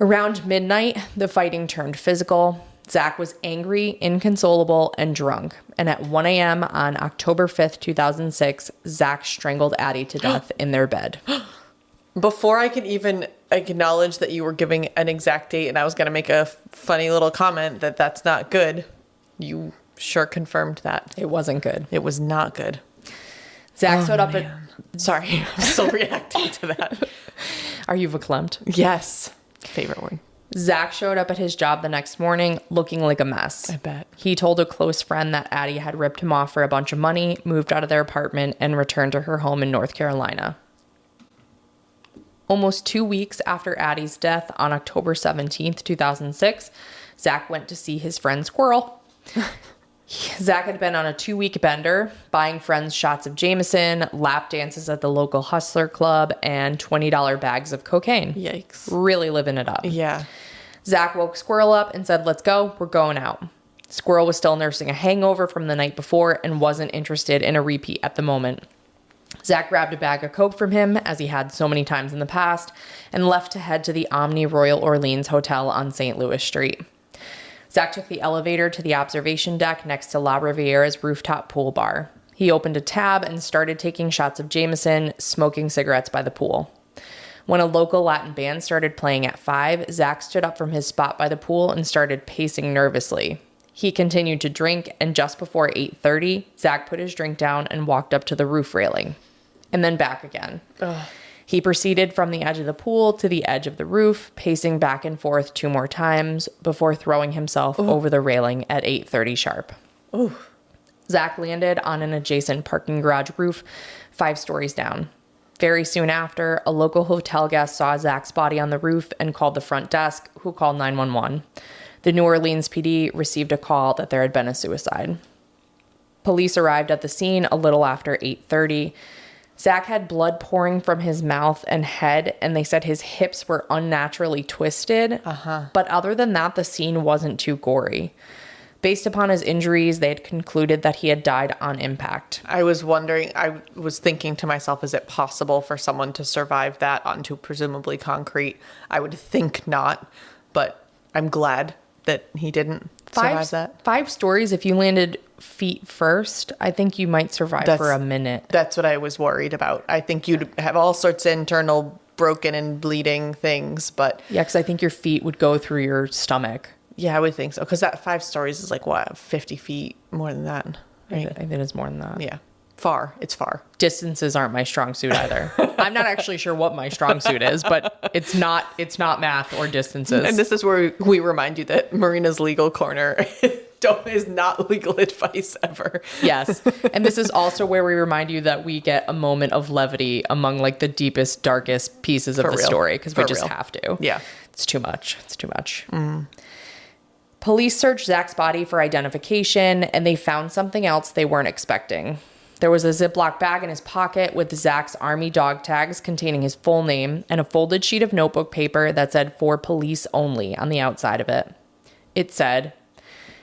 Around midnight, the fighting turned physical. Zack was angry, inconsolable, and drunk. And at 1 a.m. on October 5th, 2006, Zack strangled Addie to death in their bed. Before I could even acknowledge that you were giving an exact date and I was going to make a funny little comment that that's not good, you sure confirmed that. It wasn't good. It was not good. Zack stood up Sorry, I'm still reacting to that. Are you verklempt? Yes. Favorite word. Zack showed up at his job the next morning looking like a mess. I bet. He told a close friend that Addie had ripped him off for a bunch of money, moved out of their apartment, and returned to her home in North Carolina. Almost 2 weeks after Addie's death on October 17th, 2006, Zack went to see his friend Squirrel. Zack had been on a 2-week bender, buying friends shots of Jameson, lap dances at the local hustler club, and $20 bags of cocaine. Yikes. Really living it up. Yeah. Zack woke Squirrel up and said, "Let's go. We're going out." Squirrel was still nursing a hangover from the night before and wasn't interested in a repeat at the moment. Zack grabbed a bag of coke from him, as he had so many times in the past, and left to head to the Omni Royal Orleans Hotel on St. Louis Street. Zack took the elevator to the observation deck next to La Riviera's rooftop pool bar. He opened a tab and started taking shots of Jameson, smoking cigarettes by the pool. When a local Latin band started playing at 5, Zack stood up from his spot by the pool and started pacing nervously. He continued to drink, and just before 8:30, Zack put his drink down and walked up to the roof railing, and then back again. Ugh. He proceeded from the edge of the pool to the edge of the roof, pacing back and forth 2 more times before throwing himself over the railing at 8:30 sharp. Ooh. Zack landed on an adjacent parking garage roof 5 stories down. Very soon after, a local hotel guest saw Zack's body on the roof and called the front desk, who called 911. The New Orleans PD received a call that there had been a suicide. Police arrived at the scene a little after 8:30. Zack had blood pouring from his mouth and head, and they said his hips were unnaturally twisted. But other than that, the scene wasn't too gory. Based upon his injuries, they had concluded that he had died on impact. I was thinking to myself, is it possible for someone to survive that onto presumably concrete? I would think not, but I'm glad that he didn't survive that. 5 stories, if you landed feet first, I think you might survive for a minute. That's what I was worried about. I think you'd have all sorts of internal broken and bleeding things, but... Yeah, because I think your feet would go through your stomach. Yeah, I would think so. Because that 5 stories is like, what, 50 feet? More than that, right? I think it's more than that. Yeah. Far. It's far. Distances aren't my strong suit either. I'm not actually sure what my strong suit is, but it's not math or distances. And this is where we remind you that Marina's legal corner is not legal advice ever. Yes. And this is also where we remind you that we get a moment of levity among like the deepest, darkest pieces of the story, because we just have to. Yeah. It's too much. It's too much. Police searched Zack's body for identification, and they found something else they weren't expecting. There was a Ziploc bag in his pocket with Zack's Army dog tags containing his full name and a folded sheet of notebook paper that said "For Police Only" on the outside of it. It said,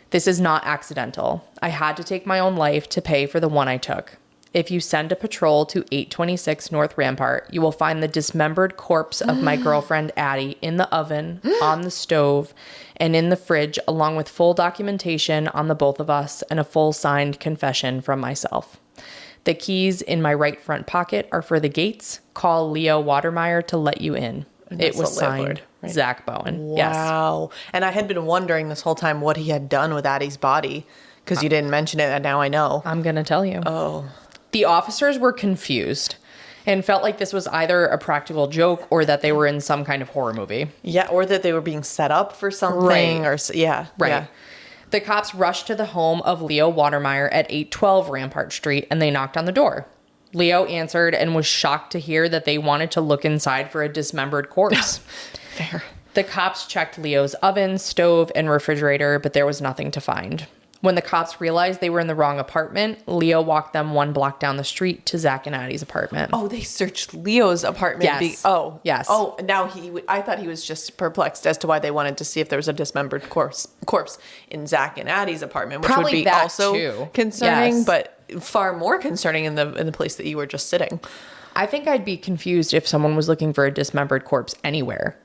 "This is not accidental. I had to take my own life to pay for the one I took. If you send a patrol to 826 North Rampart, you will find the dismembered corpse of my girlfriend Addie in the oven, on the stove, and in the fridge, along with full documentation on the both of us and a full signed confession from myself. The keys in my right front pocket are for the gates. Call Leo Watermeyer to let you in." It was signed, right? Zack Bowen. Wow. Yes. And I had been wondering this whole time what he had done with Addie's body, because you didn't mention it, and now I know. I'm going to tell you. Oh. The officers were confused and felt like this was either a practical joke or that they were in some kind of horror movie. Yeah, or that they were being set up for something. Right. Or yeah. Right. Yeah. The cops rushed to the home of Leo Watermeyer at 812 Rampart Street, and they knocked on the door. Leo answered and was shocked to hear that they wanted to look inside for a dismembered corpse. Fair. The cops checked Leo's oven, stove, and refrigerator, but there was nothing to find. When the cops realized they were in the wrong apartment, Leo walked them 1 block down the street to Zack and Addie's apartment. Oh, they searched Leo's apartment. Yes. Yes. Oh, now I thought he was just perplexed as to why they wanted to see if there was a dismembered corpse in Zack and Addie's apartment, which Probably would be that also too. concerning, Yes. but far more concerning in the place that you were just sitting. I think I'd be confused if someone was looking for a dismembered corpse anywhere.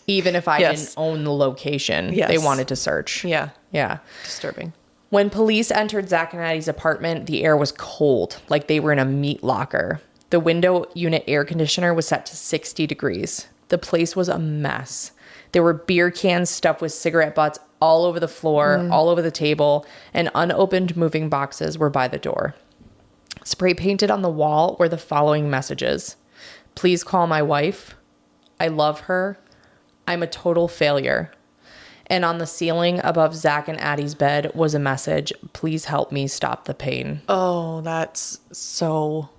Even if I didn't own the location, they wanted to search. Yeah. Yeah. Disturbing. When police entered Zack and Addie's apartment, the air was cold, like they were in a meat locker. The window unit air conditioner was set to 60 degrees. The place was a mess. There were beer cans stuffed with cigarette butts all over the floor, all over the table, and unopened moving boxes were by the door. Spray painted on the wall were the following messages. Please call my wife. I love her. I'm a total failure. And on the ceiling above Zack and Addie's bed was a message. Please help me stop the pain. Oh, that's so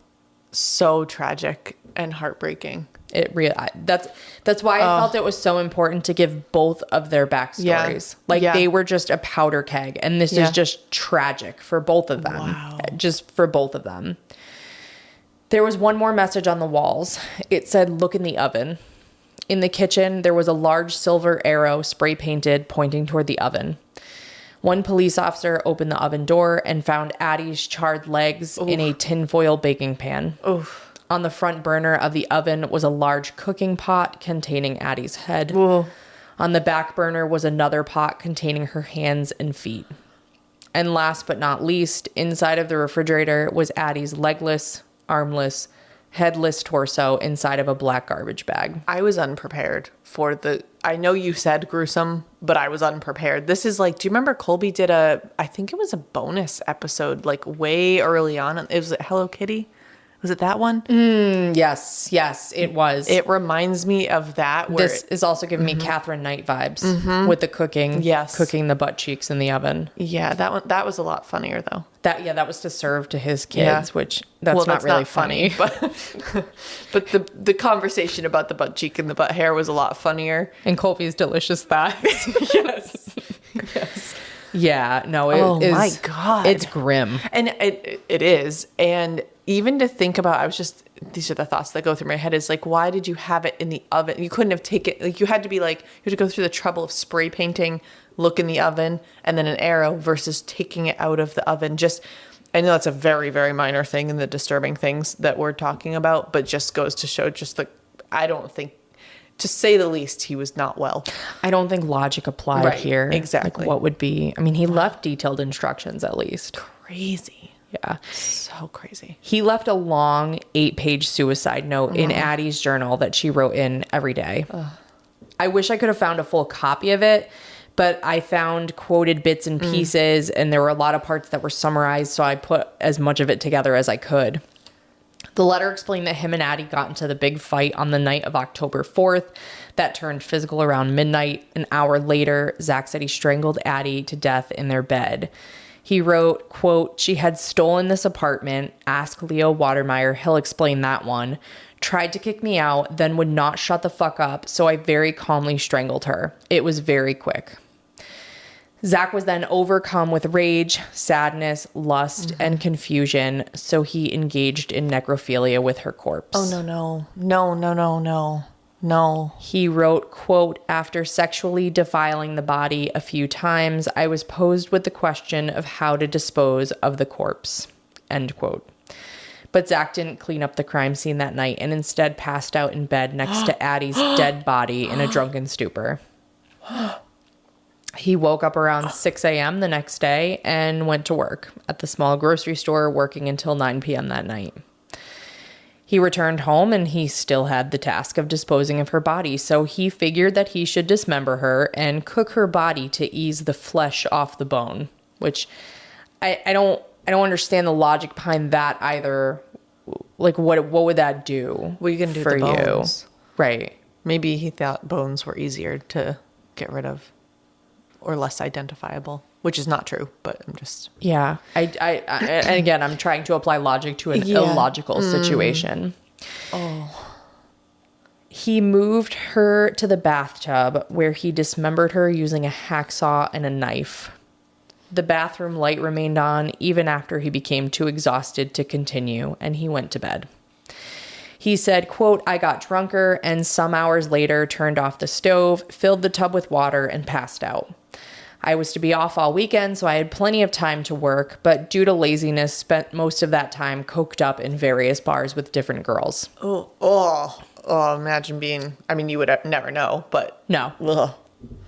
tragic and heartbreaking. That's why I felt it was so important to give both of their backstories. They were just a powder keg, and this is just tragic for both of them. Wow. Just for both of them. There was one more message on the walls. It said, look in the oven. In the kitchen, there was a large silver arrow spray painted pointing toward the oven. One police officer opened the oven door and found Addie's charred legs in a tinfoil baking pan. Oof. On the front burner of the oven was a large cooking pot containing Addie's head. Whoa. On the back burner was another pot containing her hands and feet. And last but not least, inside of the refrigerator was Addie's legless, armless, headless torso inside of a black garbage bag. I was unprepared for I know you said gruesome, but I was unprepared. This is like, do you remember Colby did I think it was a bonus episode, like way early on. It was Hello Kitty. Was it that one? Yes, it was. It reminds me of that. This is also giving me Catherine Knight vibes with the cooking. Yes. Cooking the butt cheeks in the oven. Yeah, that was a lot funnier though. That was to serve to his kids, which that's not really funny. But the conversation about the butt cheek and the butt hair was a lot funnier. And Colby's delicious thighs. Yes. Yeah, no, it is. Oh my God. It's grim. And it is. And even to think about, these are the thoughts that go through my head is like, why did you have it in the oven? You couldn't have taken, like you had to go through the trouble of spray painting, look in the oven, and then an arrow versus taking it out of the oven. I know that's a very, very minor thing in the disturbing things that we're talking about, but just goes to show I don't think, to say the least, he was not well. I don't think logic applied here. Exactly. Like what would be, he left detailed instructions at least. Crazy. Yeah. So crazy. He left a long 8-page suicide note in Addie's journal that she wrote in every day. I wish I could have found a full copy of it, but I found quoted bits and pieces, and there were a lot of parts that were summarized, so I put as much of it together as I could. The letter explained that him and Addie got into the big fight on the night of October 4th that turned physical around midnight. An hour later, Zack said he strangled Addie to death in their bed. He wrote, quote, she had stolen this apartment. Ask Leo Watermeyer. He'll explain that one. Tried to kick me out, then would not shut the fuck up, so I very calmly strangled her. It was very quick. Zack was then overcome with rage, sadness, lust, and confusion, so he engaged in necrophilia with her corpse. Oh, no. He wrote, quote, after sexually defiling the body a few times, I was posed with the question of how to dispose of the corpse, end quote. But Zack didn't clean up the crime scene that night and instead passed out in bed next to Addie's dead body in a drunken stupor. He woke up around 6 a.m. the next day and went to work at the small grocery store, working until 9 p.m. that night. He returned home and he still had the task of disposing of her body, so he figured that he should dismember her and cook her body to ease the flesh off the bone, which I don't understand the logic behind that either. Like, what would that do? Well, you can do for the bones. You? Right. Maybe he thought bones were easier to get rid of or less identifiable, which is not true, but I'm just... Yeah. And again, I'm trying to apply logic to an illogical situation. Oh. He moved her to the bathtub where he dismembered her using a hacksaw and a knife. The bathroom light remained on even after he became too exhausted to continue, and he went to bed. He said, quote, I got drunker and some hours later turned off the stove, filled the tub with water, and passed out. I was to be off all weekend, so I had plenty of time to work, but due to laziness, spent most of that time coked up in various bars with different girls. Oh, imagine being, I mean, you would never know, but. No. Ugh.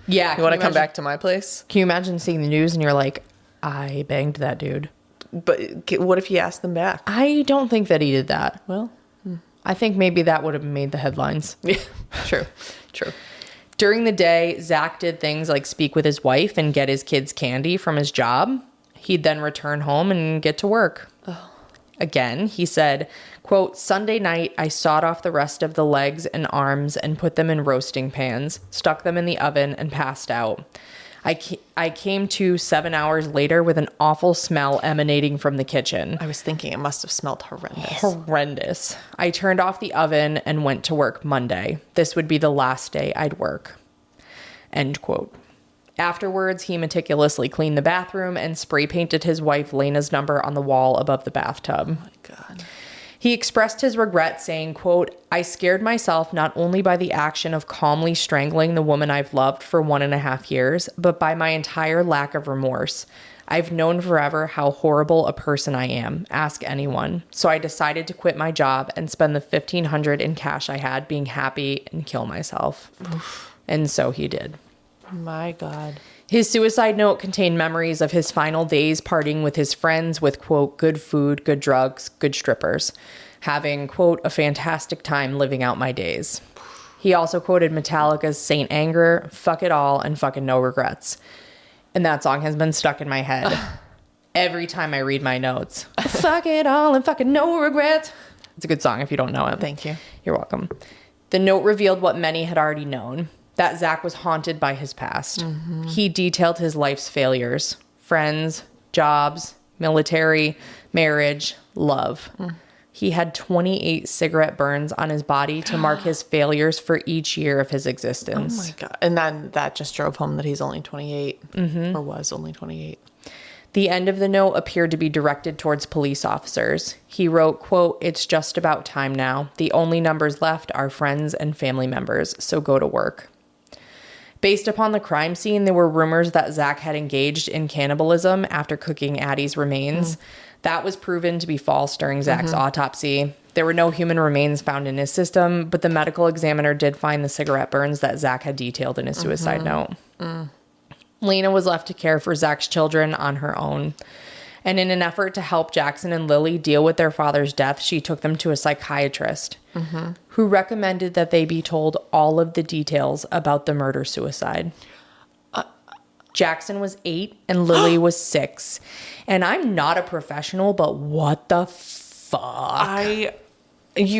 Yeah. You want to come back to my place? Can you imagine seeing the news and you're like, I banged that dude? But what if he asked them back? I don't think that he did that. Well, I think maybe that would have made the headlines. yeah, true. During the day, Zack did things like speak with his wife and get his kids candy from his job. He'd then return home and get to work. Oh. Again, he said, quote, Sunday night, I sawed off the rest of the legs and arms and put them in roasting pans, stuck them in the oven, and passed out. I came to 7 hours later with an awful smell emanating from the kitchen. I was thinking it must have smelled horrendous. Horrendous. I turned off the oven and went to work Monday. This would be the last day I'd work. End quote. Afterwards, he meticulously cleaned the bathroom and spray painted his wife Lena's number on the wall above the bathtub. Oh my God. He expressed his regret, saying, quote, I scared myself not only by the action of calmly strangling the woman I've loved for 1.5 years, but by my entire lack of remorse. I've known forever how horrible a person I am. Ask anyone. So I decided to quit my job and spend the $1,500 in cash I had being happy and kill myself. Oof. And so he did. My God. His suicide note contained memories of his final days partying with his friends with, quote, good food, good drugs, good strippers, having, quote, a fantastic time living out my days. He also quoted Metallica's Saint Anger, Fuck It All, and Fucking No Regrets. And that song has been stuck in my head every time I read my notes. Fuck it all and fucking no regrets. It's a good song if you don't know it. Thank you. You're welcome. The note revealed what many had already known, that Zack was haunted by his past. Mm-hmm. He detailed his life's failures, friends, jobs, military, marriage, love. Mm. He had 28 cigarette burns on his body to mark his failures for each year of his existence. Oh my God. And then that just drove home that he's only 28 or was only 28. The end of the note appeared to be directed towards police officers. He wrote, quote, it's just about time now. The only numbers left are friends and family members, so go to work. Based upon the crime scene, there were rumors that Zack had engaged in cannibalism after cooking Addie's remains. That was proven to be false during Zack's autopsy. There were no human remains found in his system, but the medical examiner did find the cigarette burns that Zack had detailed in his suicide note. Lena was left to care for Zack's children on her own. And in an effort to help Jackson and Lily deal with their father's death, she took them to a psychiatrist who recommended that they be told all of the details about the murder-suicide. Jackson was 8 and Lily was 6. And I'm not a professional, but what the fuck? I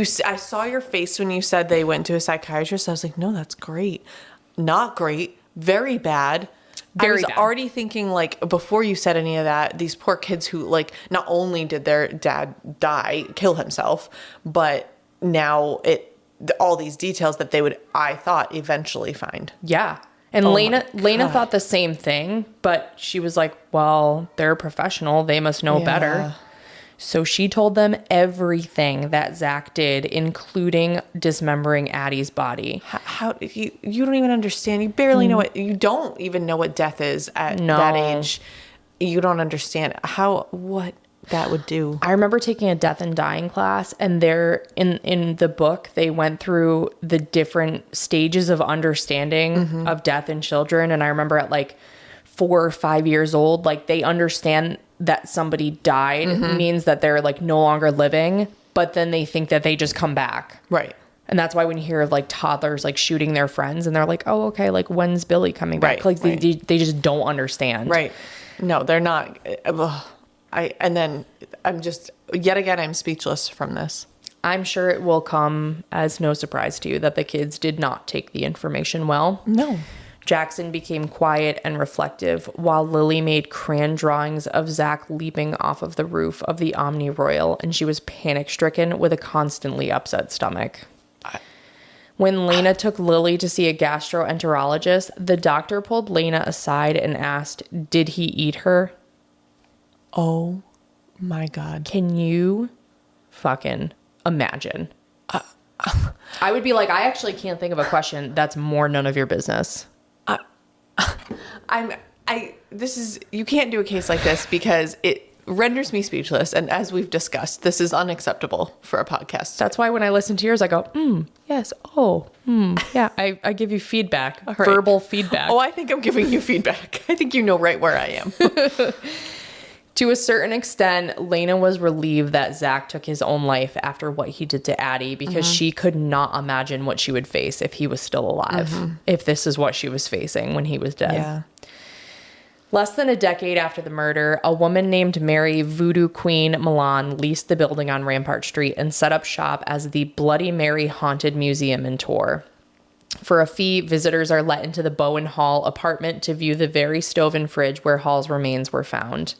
saw your face when you said they went to a psychiatrist. I was like, no, that's great. Not great. Very bad. I was already thinking, like, before you said any of that, these poor kids who, like, not only did their dad kill himself, but now all these details that they would, I thought, eventually find. Yeah. And Lena thought the same thing, but she was like, well, they're a professional. They must know better. So she told them everything that Zack did, including dismembering Addie's body. How you don't even understand. You barely know you don't even know what death is at that age. You don't understand what that would do. I remember taking a death and dying class, and there in the book, they went through the different stages of understanding of death in children. And I remember at like 4 or 5 years old, like they understand that somebody died means that they're like no longer living, but then they think that they just come back. Right. And that's why when you hear of like toddlers like shooting their friends and they're like, oh, okay, like when's Billy coming back? Like they just don't understand. Right. No, they're not. And then I'm just, yet again, I'm speechless from this. I'm sure it will come as no surprise to you that the kids did not take the information well. No. Jackson became quiet and reflective while Lily made crayon drawings of Zack leaping off of the roof of the Omni Royal, and she was panic-stricken with a constantly upset stomach. When Lena took Lily to see a gastroenterologist, the doctor pulled Lena aside and asked, did he eat her? Oh my God. Can you fucking imagine? I would be like, I actually can't think of a question that's more none of your business. You can't do a case like this because it renders me speechless. And as we've discussed, this is unacceptable for a podcast. That's why when I listen to yours, I go, yes, yeah. I give you feedback, right. verbal feedback. Oh, I think I'm giving you feedback. I think you know right where I am. To a certain extent, Lena was relieved that Zack took his own life after what he did to Addie because she could not imagine what she would face if he was still alive, if this is what she was facing when he was dead. Yeah. Less than a decade after the murder, a woman named Mary Voodoo Queen Milan leased the building on Rampart Street and set up shop as the Bloody Mary Haunted Museum and Tour. For a fee, visitors are let into the Bowen Hall apartment to view the very stove and fridge where Hall's remains were found.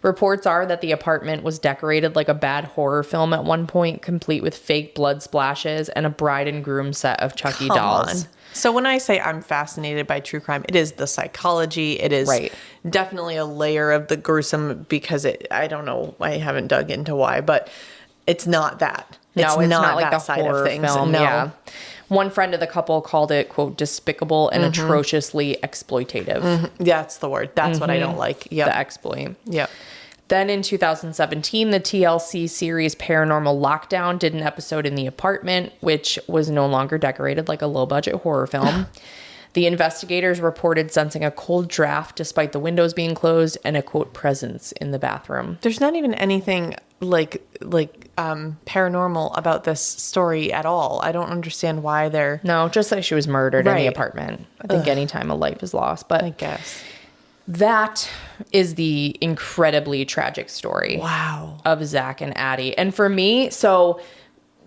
Reports are that the apartment was decorated like a bad horror film at one point, complete with fake blood splashes and a bride and groom set of Chucky dolls. So when I say I'm fascinated by true crime, it is the psychology. It is definitely a layer of the gruesome because I don't know, I haven't dug into why, but it's not that. No, it's not like the side horror of things. Film. No. Yeah. One friend of the couple called it, quote, despicable and atrociously exploitative. Yeah, that's the word. That's what I don't like. The exploit. Yep. Then in 2017, the TLC series Paranormal Lockdown did an episode in the apartment, which was no longer decorated like a low-budget horror film. The investigators reported sensing a cold draft despite the windows being closed and a, quote, presence in the bathroom. There's not even anything like paranormal about this story at all. I don't understand why they're... No, just that she was murdered in the apartment. I think any time a life is lost, but... I guess. That is the incredibly tragic story of Zack and Addie. And for me, so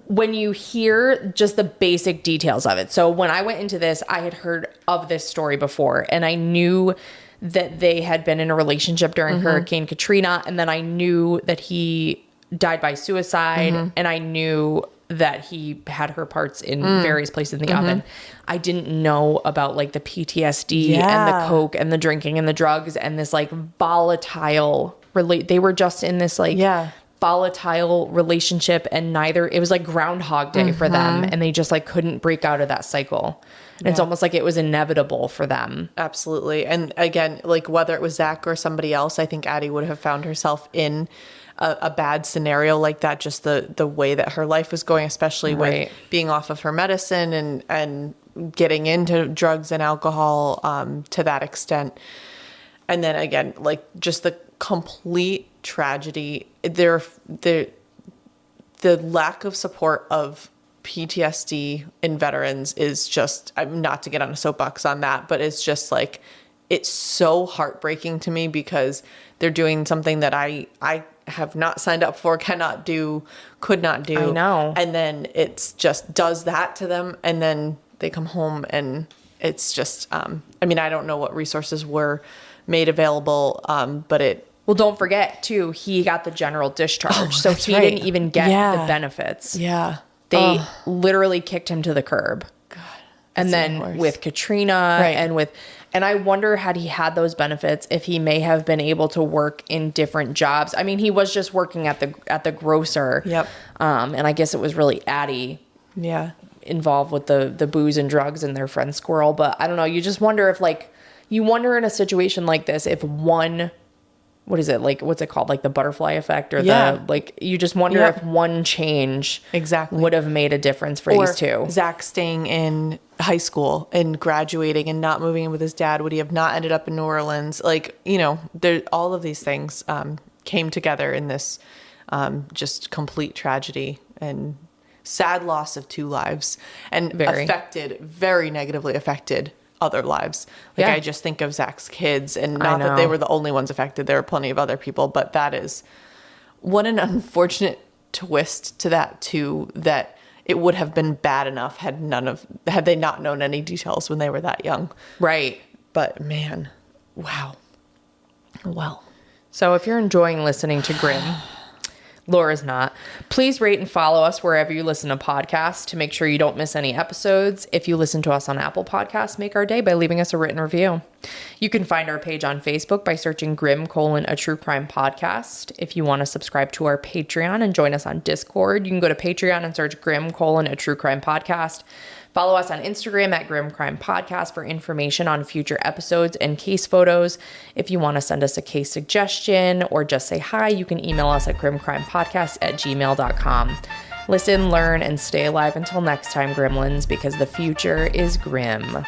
when you hear just the basic details of it. So when I went into this, I had heard of this story before and I knew that they had been in a relationship during Hurricane Katrina. And then I knew that he died by suicide and I knew that he had her parts in various places in the oven. I didn't know about like the PTSD and the coke and the drinking and the drugs and this like volatile they were just in this like volatile relationship and it was like Groundhog Day for them and they just like couldn't break out of that cycle. And it's almost like it was inevitable for them. Absolutely. And again, like whether it was Zack or somebody else, I think Addie would have found herself in a bad scenario like that, just the way that her life was going, especially with being off of her medicine and getting into drugs and alcohol to that extent. And then again, like just the complete tragedy, the lack of support of PTSD in veterans is just, I'm not to get on a soapbox on that, but it's just like, it's so heartbreaking to me because they're doing something that I have not signed up for, cannot do, could not do. I know. And then it's just does that to them. And then they come home and it's just, I mean, I don't know what resources were made available, but well, don't forget too, he got the general discharge. So he didn't even get the benefits. Yeah. They literally kicked him to the curb. God. And then with Katrina and I wonder had he had those benefits, if he may have been able to work in different jobs. I mean, he was just working at the grocer. Yep. And I guess it was really Addie involved with the booze and drugs and their friend Squirrel. But I don't know. You just wonder if you wonder in a situation like this, if one, what is it? Like, what's it called? Like the butterfly effect or you just wonder if one change would have made a difference for these two. Zack staying in high school and graduating and not moving in with his dad, would he have not ended up in New Orleans? Like, all of these things came together in this just complete tragedy and sad loss of two lives and very negatively affected other lives. Like I just think of Zack's kids and not that they were the only ones affected. There are plenty of other people, but that is what an unfortunate twist to that too, that it would have been bad enough had they not known any details when they were that young. Right. But man, wow. Well, so if you're enjoying listening to Grim, Laura's not. Please rate and follow us wherever you listen to podcasts to make sure you don't miss any episodes. If you listen to us on Apple Podcasts, make our day by leaving us a written review. You can find our page on Facebook by searching Grim: a true crime podcast. If you want to subscribe to our Patreon and join us on Discord, you can go to Patreon and search Grim: a true crime podcast. Follow us on Instagram at Grim Crime Podcast for information on future episodes and case photos. If you want to send us a case suggestion or just say hi, you can email us at grimcrimepodcast@gmail.com. Listen, learn, and stay alive until next time, Gremlins, because the future is grim.